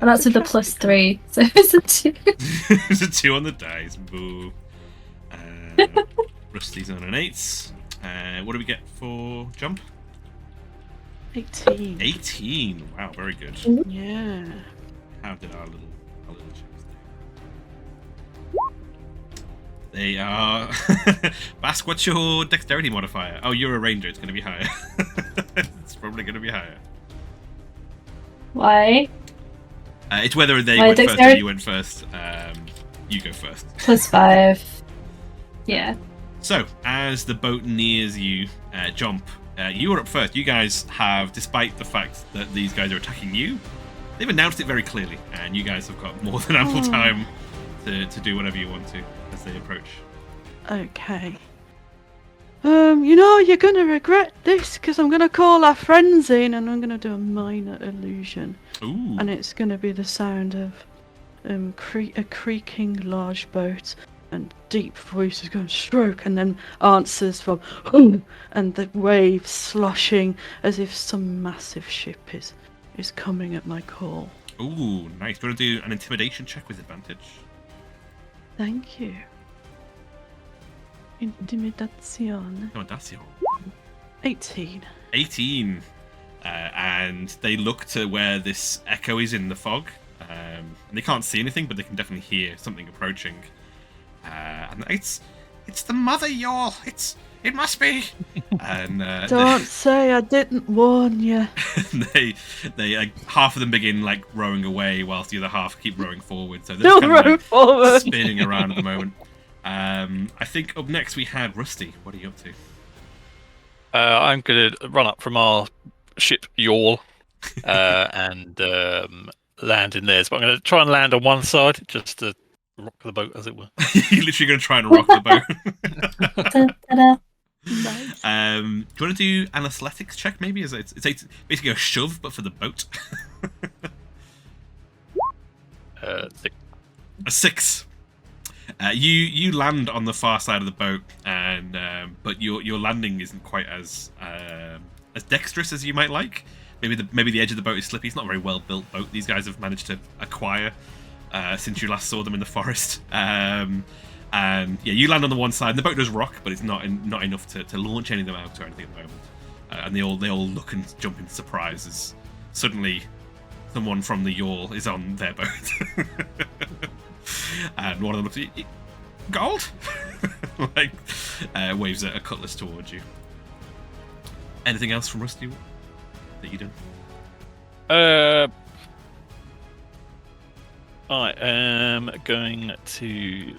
And that's with the +3, so it's a 2. It's a 2 on the dice. Boo. Rusty's on an 8. What do we get for jump? 18. 18. Wow, very good. Yeah. How did our little chaps do? They are. Basque, what's your dexterity modifier? Oh, you're a ranger. It's going to be higher. It's probably going to be higher. Why? It's whether they My went first or dexterity- you went first. You go first. +5. Yeah. So, as the boat nears you, Jomp, you are up first. You guys have, despite the fact that these guys are attacking you, they've announced it very clearly, and you guys have got more than ample time to do whatever you want to as they approach. Okay. You're gonna regret this because I'm gonna call our friends in and I'm gonna do a minor illusion. Ooh. And it's gonna be the sound of a creaking large boat and deep voices going stroke and then answers from and the waves sloshing as if some massive ship is coming at my call. Ooh, nice. Do you want to do an intimidation check with advantage? Thank you. Intimidazione. No, that's your 18. 18. And they look to where this echo is in the fog. And they can't see anything, but they can definitely hear something approaching. And it's the mother yawl. It must be. And Don't say I didn't warn you. they half of them begin like rowing away, whilst the other half keep rowing forward. So they're Don't just kind row of forward. spinning around at the moment. I think up next we had Rusty. What are you up to? I'm going to run up from our ship yawl and land in theirs. But I'm going to try and land on one side just to rock the boat, as it were. You're literally going to try and rock the boat. Ta-da. Nice. Do you want to do an athletics check? Maybe it's basically a shove, but for the boat. 6. A 6. You land on the far side of the boat, and but your landing isn't quite as dexterous as you might like. Maybe the edge of the boat is slippy. It's not a very well built boat. These guys have managed to acquire since you last saw them in the forest. And yeah, you land on the one side. And the boat does rock, but it's not enough to launch any of them out or anything at the moment. And they all look and jump in surprise as suddenly someone from the yawl is on their boat. And one of them looks at you, gold? Like, waves a cutlass towards you. Anything else from Rusty that you done? I am going to.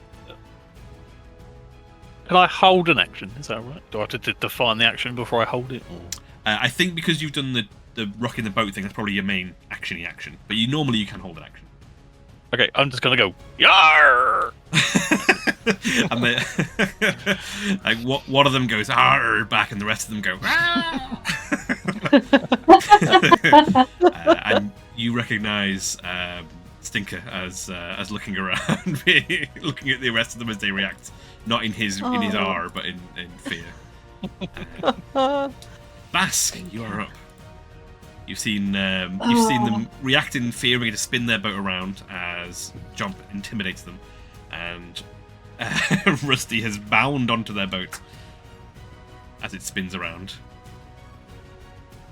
Can I hold an action? Is that right? Do I have to define the action before I hold it? Or... I think because you've done the rocking the boat thing, that's probably your main action-y action. But normally you can hold an action. Okay, I'm just gonna go Yarr! And they, like one of them goes "Arr" back, and the rest of them go. And you recognise Stinker as looking around, looking at the rest of them as they react, not in his R, but in fear. Basque, you are up. You've seen them react in fear, and to spin their boat around as Jomp intimidates them, and Rusty has bound onto their boat as it spins around.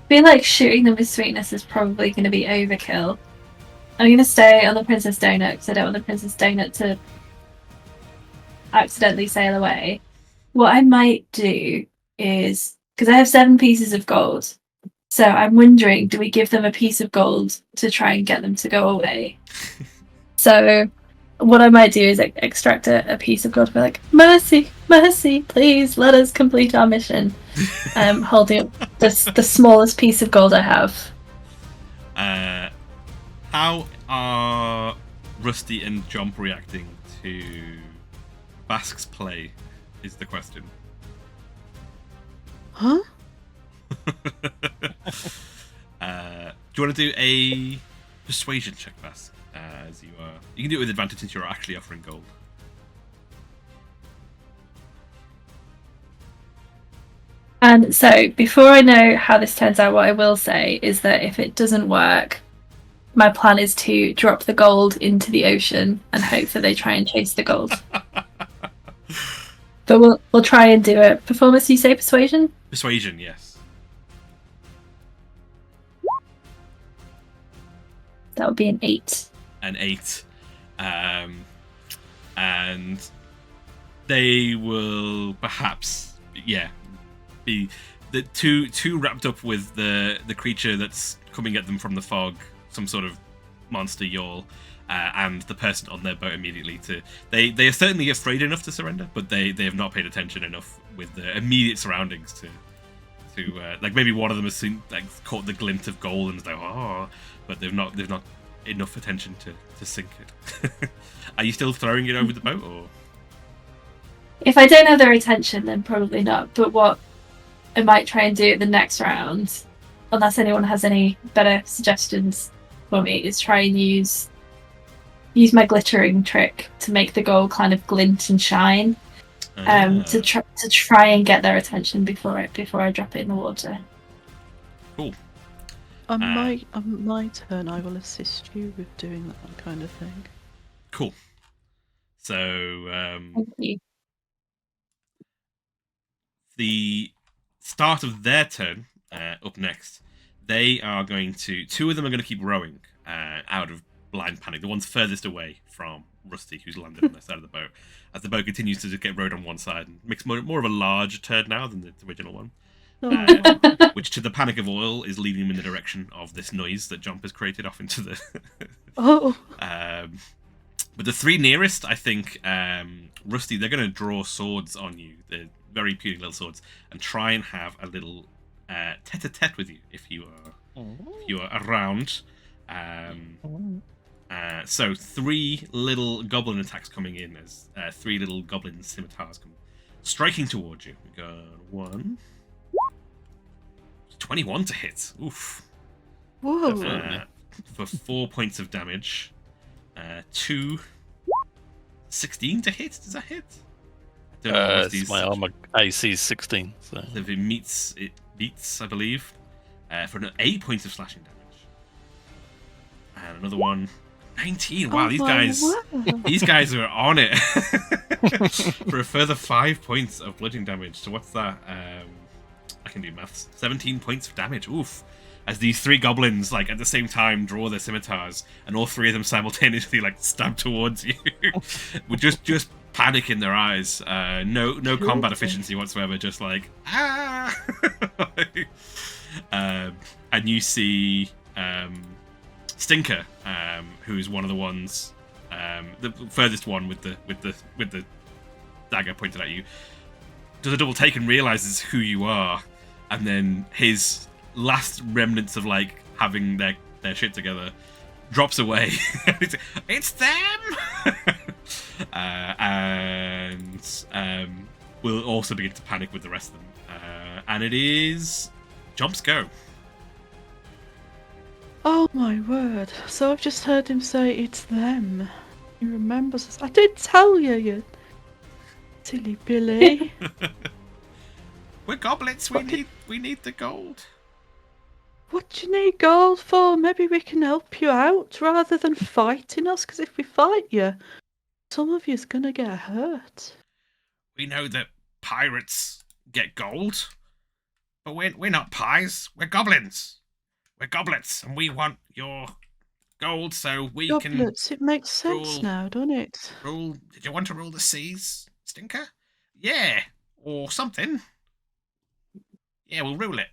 I feel like shooting them with sweetness is probably going to be overkill. I'm going to stay on the Princess Donut because I don't want the Princess Donut to accidentally sail away. What I might do is, because I have 7 pieces of gold, so I'm wondering, do we give them a piece of gold to try and get them to go away? So what I might do is extract a piece of gold and be like, mercy, mercy, please let us complete our mission. Holding up the smallest piece of gold I have. How are Rusty and Jomp reacting to Basque's play is the question. Huh? Do you want to do a persuasion check, Basque? As you are, you can do it with advantage since you're actually offering gold. And so, before I know how this turns out, what I will say is that if it doesn't work, my plan is to drop the gold into the ocean and hope that they try and chase the gold. But we'll try and do it. Performance, you say persuasion? Persuasion, yes. That would be an 8. An 8. And they will perhaps, be the too wrapped up with the creature that's coming at them from the fog, some sort of monster yawl, and the person on their boat immediately to they are certainly afraid enough to surrender, but they have not paid attention enough with the immediate surroundings to like maybe one of them has seen, like, caught the glint of gold and is like, oh, but they've not enough attention to sink it. Are you still throwing it over the boat, or? If I don't have their attention, then probably not. But what I might try and do at the next round, unless anyone has any better suggestions for me, is try and use my glittering trick to make the gold kind of glint and shine, to try and get their attention before I drop it in the water. Cool. On my turn, I will assist you with doing that kind of thing. Cool. So Thank you. the start of their turn, up next, they are going to... 2 of them are going to keep rowing out of blind panic. The one's furthest away from Rusty, who's landed on their side of the boat, as the boat continues to just get rowed on one side and makes more of a large turn now than the original one. Which, to the panic of oil, is leading them in the direction of this noise that Jomp has created off into the... But the 3 nearest, I think, Rusty, they're going to draw swords on you. They're very puny little swords, and try and have a little tete-a-tete with you if you are around. So 3 little goblin attacks coming in as 3 little goblin scimitars come striking towards you. We got 1. 21 to hit. Oof. Whoa. For 4 points of damage. 2. 16 to hit. Does that hit? My armor AC is 16. So. If it beats, I believe. For 8 points of slashing damage. And another one. 19. Wow, these guys are on it. For a further 5 points of bludgeoning damage. So what's that? I can do maths. 17 points of damage. Oof. As these 3 goblins, like, at the same time draw their scimitars, and all 3 of them simultaneously, like, stab towards you. With just panic in their eyes. No combat efficiency whatsoever. Just like, ah! And you see Stinker, who's one of the ones, the furthest one with the dagger pointed at you, does a double take and realizes who you are, and then his last remnants of, like, having their shit together drops away. It's them. And will also begin to panic with the rest of them. And it is Jomp's go. Oh my word. So I've just heard him say it's them. He remembers us. I did tell you, you silly Billy. We're goblins. We need the gold. What do you need gold for? Maybe we can help you out rather than fighting us, because if we fight you, Some of you's gonna get hurt. We know that pirates get gold, but we're not pies. We're goblins. We're goblets, and we want your gold so we Goblets, it makes sense rule- now, doesn't it? can rule. Did you want to rule the seas, Stinker? Yeah, or something. Yeah, we'll rule it.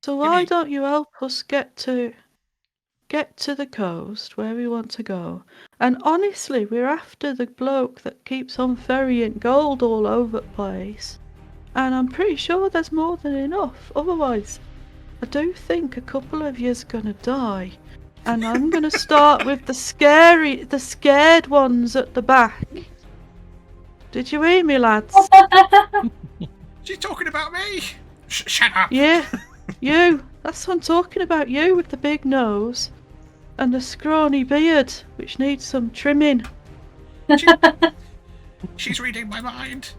So Give why me- don't you help us get to the coast where we want to go? And honestly, we're after the bloke that keeps on ferrying gold all over the place. And I'm pretty sure there's more than enough. Otherwise, I do think a couple of you's gonna die. And I'm gonna start with the scared ones at the back. Did you hear me, lads? She's talking about me. Shut up. Yeah, you. That's what I'm talking about. You with the big nose and the scrawny beard, which needs some trimming. She's reading my mind.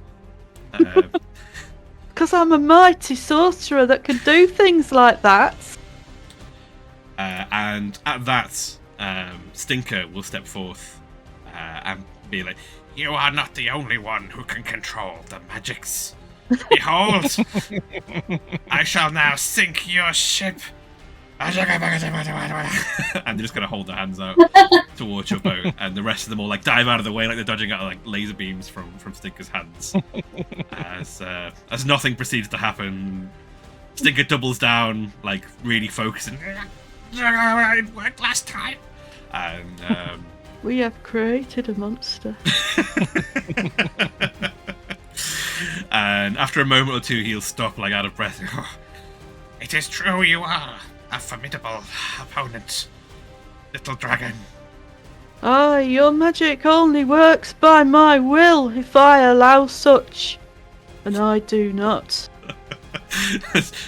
Because I'm a mighty sorcerer that can do things like that. And at that, Stinker will step forth and be like, "You are not the only one who can control the magics. Behold, I shall now sink your ship." And they're just gonna hold their hands out towards your boat, and the rest of them all like dive out of the way, like they're dodging out of like laser beams from Stinker's hands. As nothing proceeds to happen, Stinker doubles down, like really focusing. It worked last time, and We have created a monster. and after a moment or two, he'll stop, like out of breath. It is true, you are a formidable opponent, little dragon. Aye, your magic only works by my will if I allow such. And I do not.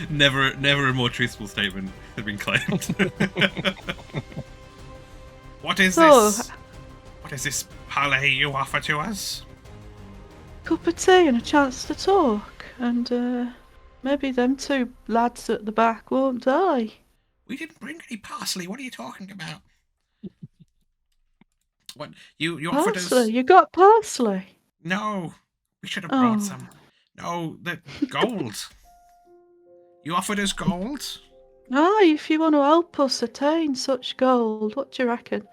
never a more truthful statement has been claimed. What is So- this? What is this parley you offer to us? Cup of tea and a chance to talk. And maybe them two lads at the back won't die. We didn't bring any parsley. What are you talking about? What you offered us? Parsley, you got parsley? No, we should have brought Oh. some. No, the gold. You offered us gold. Aye, if you want to help us attain such gold, what do you reckon?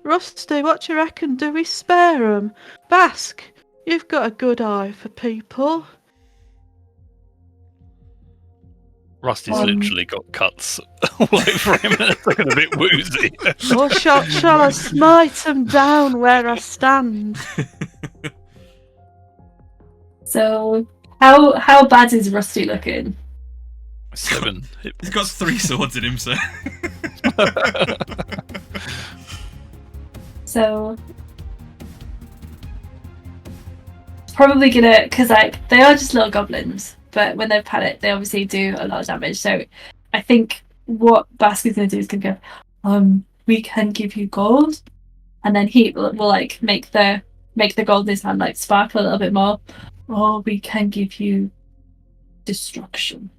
Rusty, what do you reckon? Do we spare 'em? Basque, you've got a good eye for people. Rusty's literally got cuts all over him and it's looking a bit woozy. Or shall I smite 'em down where I stand? So, how bad is Rusty looking? 7 hit He's got 3 swords in him, sir. So, probably gonna, because like they are just little goblins, but when they panic, they obviously do a lot of damage. So, I think what Basque is gonna do is gonna go, we can give you gold, and then he will like make the gold in his hand like sparkle a little bit more. Or we can give you destruction.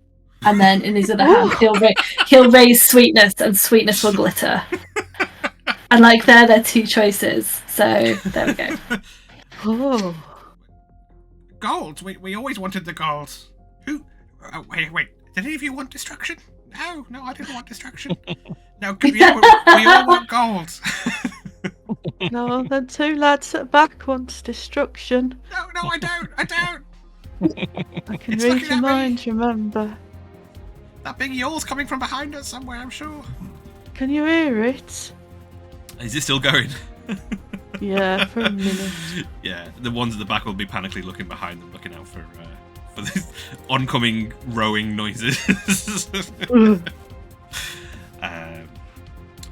And then in his other hand, he'll raise sweetness, and sweetness will glitter. And like they're their 2 choices. So there we go. Oh, Gold. We always wanted the gold. Who? Oh, wait. Did any of you want destruction? No, I didn't want destruction. No, we all want gold. no, the 2 lads at the back wants destruction. No, I don't. I can It's read looking your at me. mind, remember. That big yawl's coming from behind us somewhere, I'm sure. Can you hear it? Is it still going? Yeah, for a minute. Yeah, the ones at the back will be panically looking behind them, looking out for these oncoming rowing noises.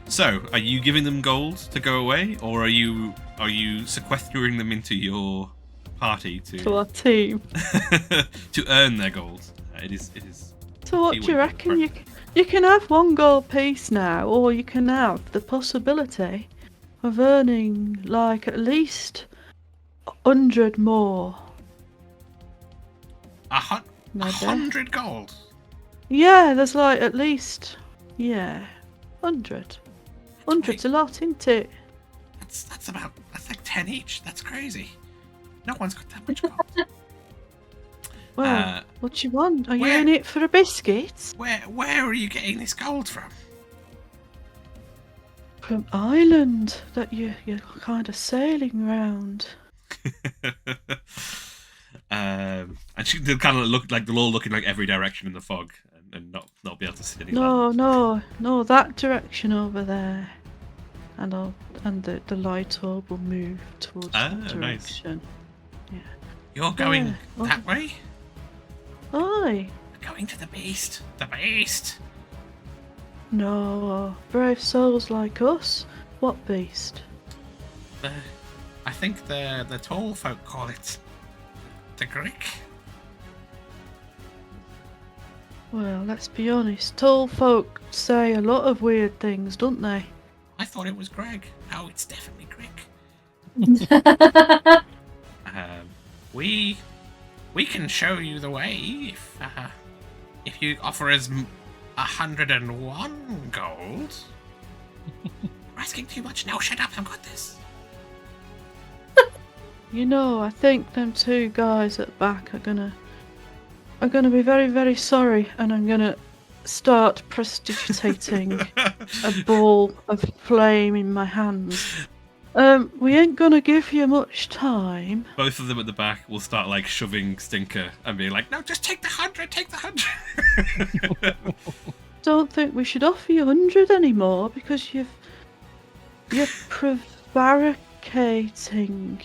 So, are you giving them gold to go away, or are you sequestering them into your party To our team. to earn their gold? It is. So what do you reckon? You can have 1 gold piece now, or you can have the possibility of earning like at least 100 more. 100 gold. Yeah, there's like at least 100. 100's a lot, isn't it? That's like 10 each. That's crazy. No one's got that much gold. Well, what do you want? Are you where- in it for a biscuit? Where are you getting this gold from? From Ireland that you're kind of sailing round. And they'll kind of look like they'll all look in like every direction in the fog and not be able to see any land. No, that direction over there. And the light orb will move towards that Nice. direction. Yeah. You're going Yeah. that way? Aye. We're going to the beast. The beast. No, brave souls like us. What beast? I think the tall folk call it the Greek. Well, let's be honest. Tall folk say a lot of weird things, don't they? I thought it was Greg. Oh, it's definitely Greek. We can show you the way if you offer us 101 gold. We're asking too much. No, shut up. I've got this. You know, I think them two guys at the back are gonna be very, very sorry, and I'm gonna start prestidigitating a ball of flame in my hands. We ain't gonna give you much time. Both of them at the back will start like shoving Stinker and being like, "No, just take the 100. Take the 100." Don't think we should offer you 100 anymore because you're prevaricating.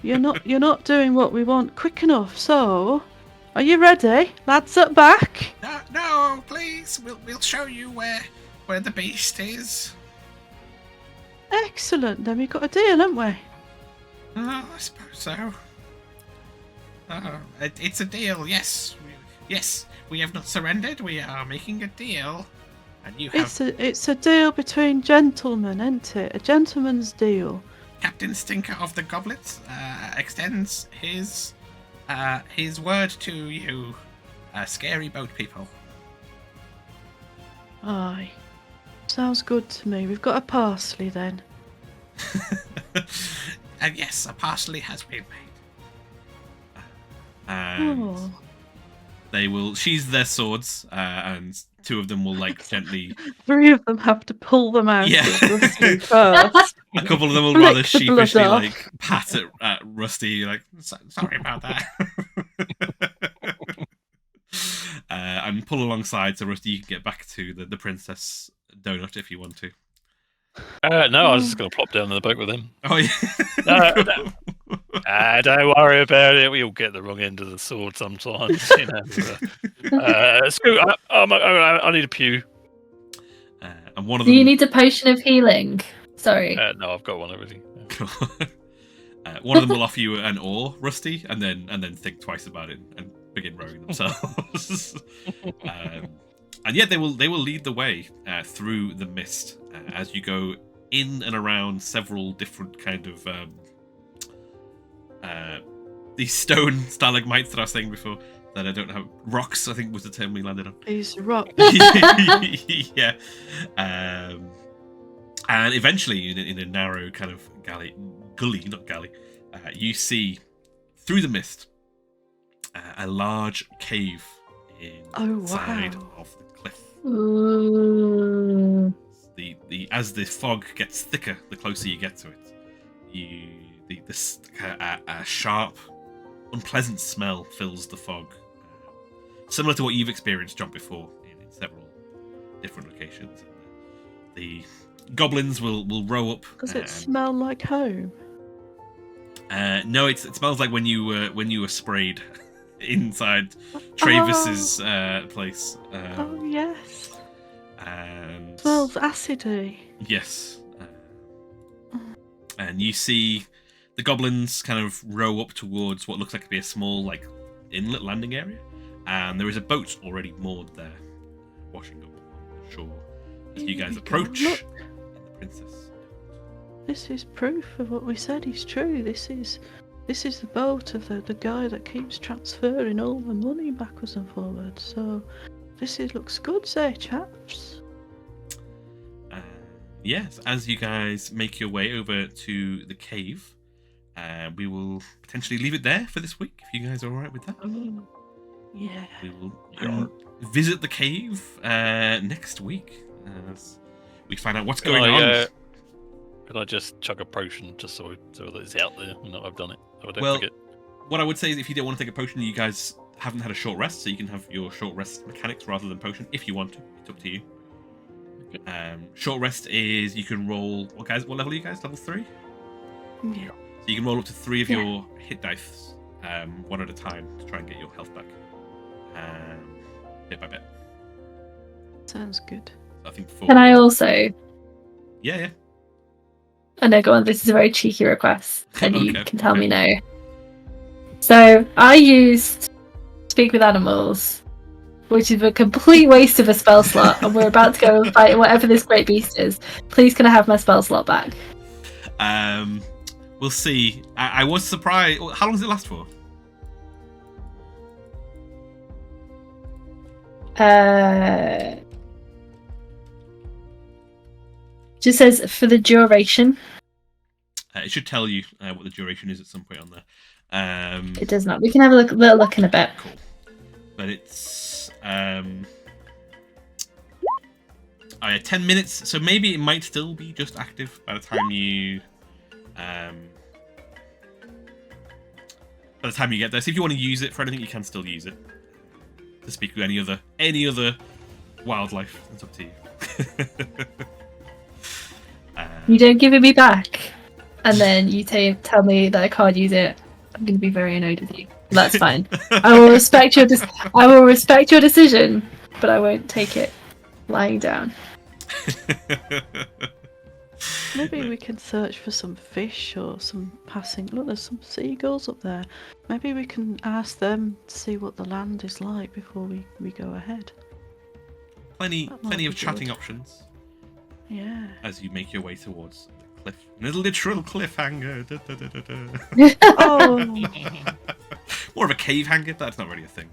You're not doing what we want quick enough. So, are you ready, lads at back? No, please. We'll show you where the beast is. Excellent. Then we've got a deal, haven't we? Oh, I suppose so. It's a deal. Yes, we have not surrendered. We are making a deal, and you have It's a deal between gentlemen, isn't it? A gentleman's deal. Captain Stinker of the Goblets extends his word to you, scary boat people. Aye. Sounds good to me. We've got a parsley then. And yes, a parsley has been made. And Oh. they will sheathe their swords, and two of them will like gently. 3 of them have to pull them out Yeah. of Rusty first. A couple of them will Flick rather the blood sheepishly off. like pat at Rusty, like sorry about that, and pull alongside so Rusty you can get back to the princess donut if you want to. No, I was just going to plop down in the boat with him. Oh yeah. Don't worry about it. We all get the wrong end of the sword sometimes. You know. Scoot, I need a pew. And one of Do them. you need a potion of healing? Sorry. No, I've got one already. One of them will offer you an oar, Rusty, and then think twice about it and begin rowing themselves. And yeah, they will lead the way through the mist as you go in and around several different kind of these stone stalagmites that I was saying before that I don't have. Rocks, I think was the term we landed on. These rocks. Yeah. And eventually, in a narrow kind of gully, you see through the mist a large cave inside of the cliff. Ooh. As the fog gets thicker, the closer you get to it, a sharp, unpleasant smell fills the fog, similar to what you've experienced, Jomp, before in several different locations. The goblins will row up. Does it smell like home? No, it smells like when you were sprayed inside Travis's place. Oh yes. And Smells acidy. yes. And you see the goblins kind of row up towards what looks like to be a small like inlet landing area, and there is a boat already moored there, washing up on the shore. As you guys approach Look, in the princess. this is proof of what we said is true. This is the boat of the guy that keeps transferring all the money backwards and forwards. So looks good, say chaps. yes, as you guys make your way over to the cave, we will potentially leave it there for this week, if you guys are alright with that. Oh, yeah. We will visit the cave next week as we find out what's going on. Can I just chug a potion just so that it's out there and that I've done it? So I don't Well, forget. what I would say is if you don't want to take a potion, you guys haven't had a short rest, so you can have your short rest mechanics rather than potion if you want to. It's up to you. Okay. Short rest is you can roll. What level are you guys? Level 3? Yeah. So you can roll up to 3 of your hit dice, one at a time, to try and get your health back, bit by bit. Sounds good. I think 4. Can I also? Yeah. I know, go on. This is a very cheeky request, and you Okay, can tell okay. me no. So I used Speak with Animals, which is a complete waste of a spell slot, and we're about to go and fight whatever this great beast is. Please, can I have my spell slot back? We'll see. I was surprised. How long does it last for? Just says for the duration. It should tell you what the duration is at some point on there. It does not. We can have a little look in a bit. Cool. But it's 10 minutes, so maybe it might still be just active by the time you get there. So if you want to use it for anything, you can still use it to speak with any other wildlife. It's up to you. You don't give it me back, and then you tell me that I can't use it. I'm going to be very annoyed with you. That's fine. I will respect your decision, but I won't take it lying down. Maybe we can search for some fish or some passing. Look, there's some seagulls up there. Maybe we can ask them to see what the land is like before we go ahead. Plenty That might of be chatting good. options Yeah. as you make your way towards the cliff. And a literal cliffhanger. Da, da, da, da, da. Oh. More of a cave hanger. That's not really a thing.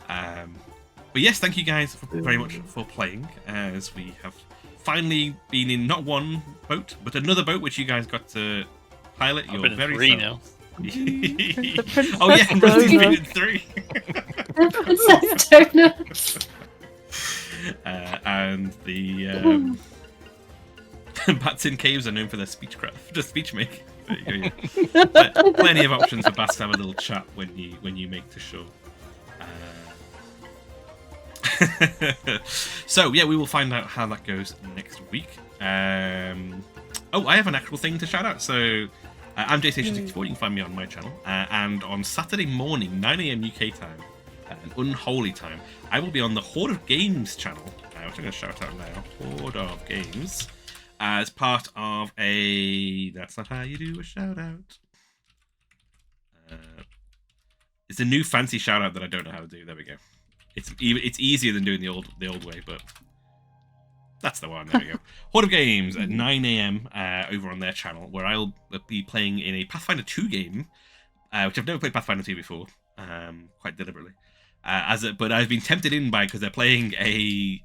But yes, thank you guys very much for playing, as we have finally been in not one boat, but another boat, which you guys got to pilot I've your been in very 3 selves. The Princess Oh yeah, and Rusty's been in Donut. 3. Princess Donuts. And the bats in caves are known for their speechcraft, just speech make. There you go. Yeah. But plenty of options for Bats to have a little chat when you make to shore. So yeah, we will find out how that goes next week. I have an actual thing to shout out. So I'm JStation64. You can find me on my channel, and on Saturday morning, 9 AM UK time, an unholy time, I will be on the Horde of Games channel, which I'm going to shout out now. Horde of Games, as part of a. That's not how you do a shout out. It's a new fancy shout out that I don't know how to do. There we go. It's easier than doing the old way, but that's the one. There we go. Horde of Games at 9 AM over on their channel, where I'll be playing in a Pathfinder 2 game, which I've never played Pathfinder 2 before, quite deliberately. But I've been tempted in by because they're playing a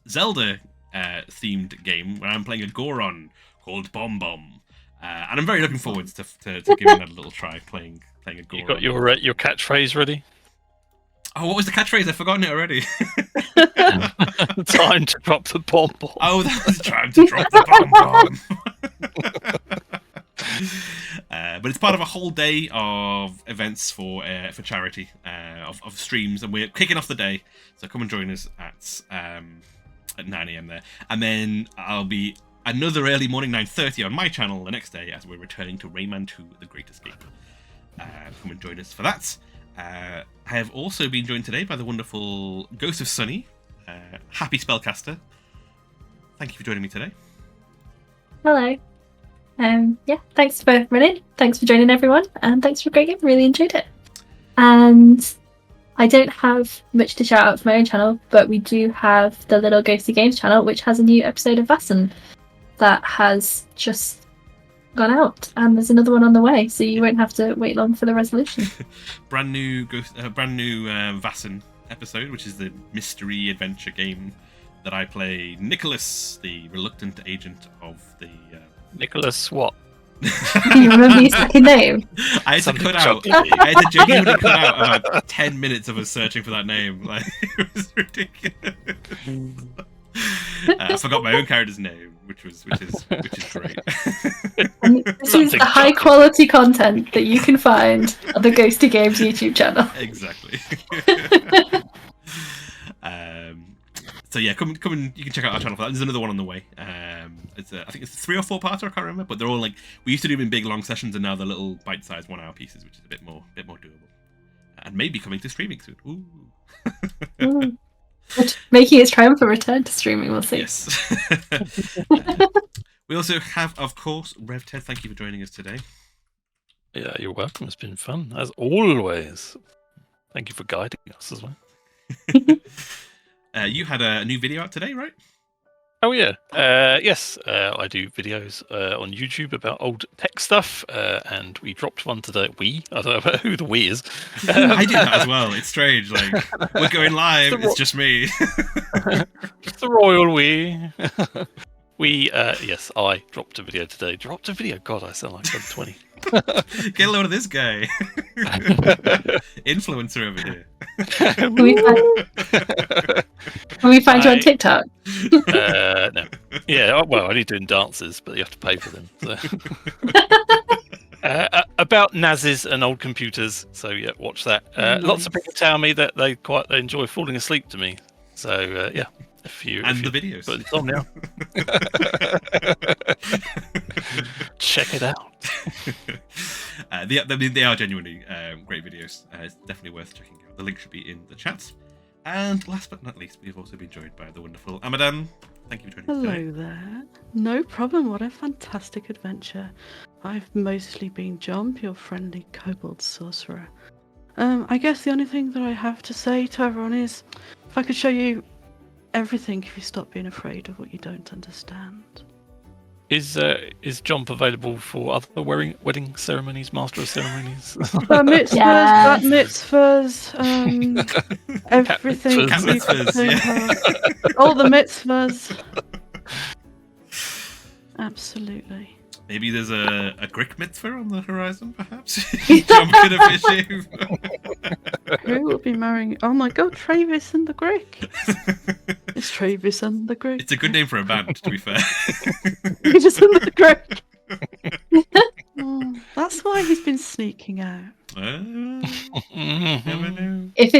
Zelda themed game where I'm playing a Goron called Bomb Bomb, and I'm very looking forward to giving that a little try playing a Goron. You got your catchphrase ready? Oh, what was the catchphrase? I've forgotten it already. Time to drop the bomb. Oh, that was time to drop the bomb. But it's part of a whole day of events for charity, of streams, and we're kicking off the day. So come and join us at 9 AM there, and then I'll be another early morning 9:30 on my channel the next day as we're returning to Rayman 2: The Great Escape. Come and join us for that. I have also been joined today by the wonderful Ghost of Sunny, happy spellcaster. Thank you for joining me today. Hello. Thanks for running. Thanks for joining everyone, and thanks for a great game. Really enjoyed it. And I don't have much to shout out for my own channel, but we do have the Little Ghosty Games channel, which has a new episode of Vaesen that has just gone out, and there's another one on the way, so you won't have to wait long for the resolution. brand new Vaesen episode, which is the mystery adventure game that I play Nicholas, the reluctant agent of the. Nicholas, what? Can you remember his second name? I had to Something cut out. chunky. I had to genuinely cut out about 10 minutes of us searching for that name. Like, it was ridiculous. I forgot my own character's name, which is great. And this is the high quality content that you can find on the Ghosty Games YouTube channel. Exactly. So yeah, come and you can check out our channel for that. There's another one on the way. It's I think it's 3 or 4 parter. I can't remember, but they're all like we used to do them in big long sessions, and now they're little bite-sized 1 hour pieces, which is a bit more doable, and maybe coming to streaming soon. Ooh. Making its triumphant return to streaming, we'll see. Yes. We also have, of course, RevTed. Thank you for joining us today. Yeah, you're welcome. It's been fun, as always. Thank you for guiding us as well. You had a new video out today, right? Oh yeah, yes. I do videos on YouTube about old tech stuff, and we dropped one today. I don't know who the we is. I do that as well. It's strange. Like we're going live. It's just me. Just the royal we. Yes, I dropped a video today. Dropped a video. God, I sound like I'm 20. Get a load of this guy. Influencer over here. Can we find you on TikTok? No. Yeah, well, I'm only doing dances, but you have to pay for them. So. About Nazis and old computers. So yeah, watch that. Lots of people tell me that they enjoy falling asleep to me. So yeah. The videos. But it's on now. Check it out. They are genuinely great videos. It's definitely worth checking out. The link should be in the chat. And last but not least, we've also been joined by the wonderful Amadan. Thank you for joining us today. Hello there. No problem. What a fantastic adventure. I've mostly been Jomp, your friendly kobold sorcerer. I guess the only thing that I have to say to everyone is, if I could show you everything if you stop being afraid of what you don't understand. Is Jomp available for other wedding ceremonies, master of ceremonies? Bat mitzvahs, everything. Cat mitzvahs, yeah. All the mitzvahs. Absolutely. Maybe there's a Greek mitzvah on the horizon, perhaps? Jump in a fishing. Who will be marrying? Oh my god, Travis and the Greek. It's Travis and the Greek. It's a good name for a band, to be fair. Travis and the Greek. Oh, that's why he's been sneaking out. Never know. If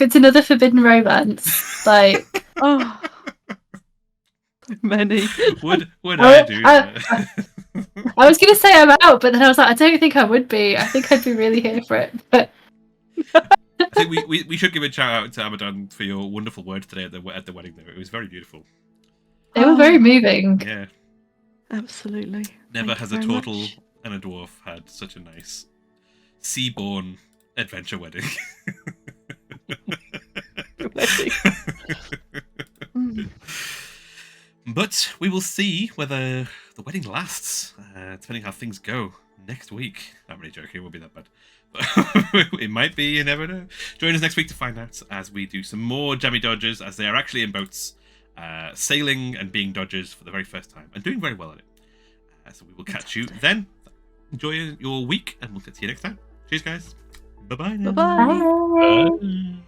it's another forbidden romance, like Oh, so many. Would I do that? I was gonna say I'm out, but then I was like, I don't think I would be. I think I'd be really here for it. But I think we should give a shout out to Amadan for your wonderful words today at the wedding. There, it was very beautiful. they were very moving. Yeah. Absolutely. Never Thank has you a very turtle much. and a dwarf had such a nice sea-born adventure wedding. Mm. But we will see whether the wedding lasts, depending how things go next week. I'm really joking, it won't be that bad. But it might be, you never know. Join us next week to find out as we do some more Jammy Dodgers, as they are actually in boats, sailing and being Dodgers for the very first time, and doing very well at it. So we will catch you then. Enjoy your week, and we'll see you next time. Cheers, guys. Bye-bye now. Bye-bye. Bye. Bye.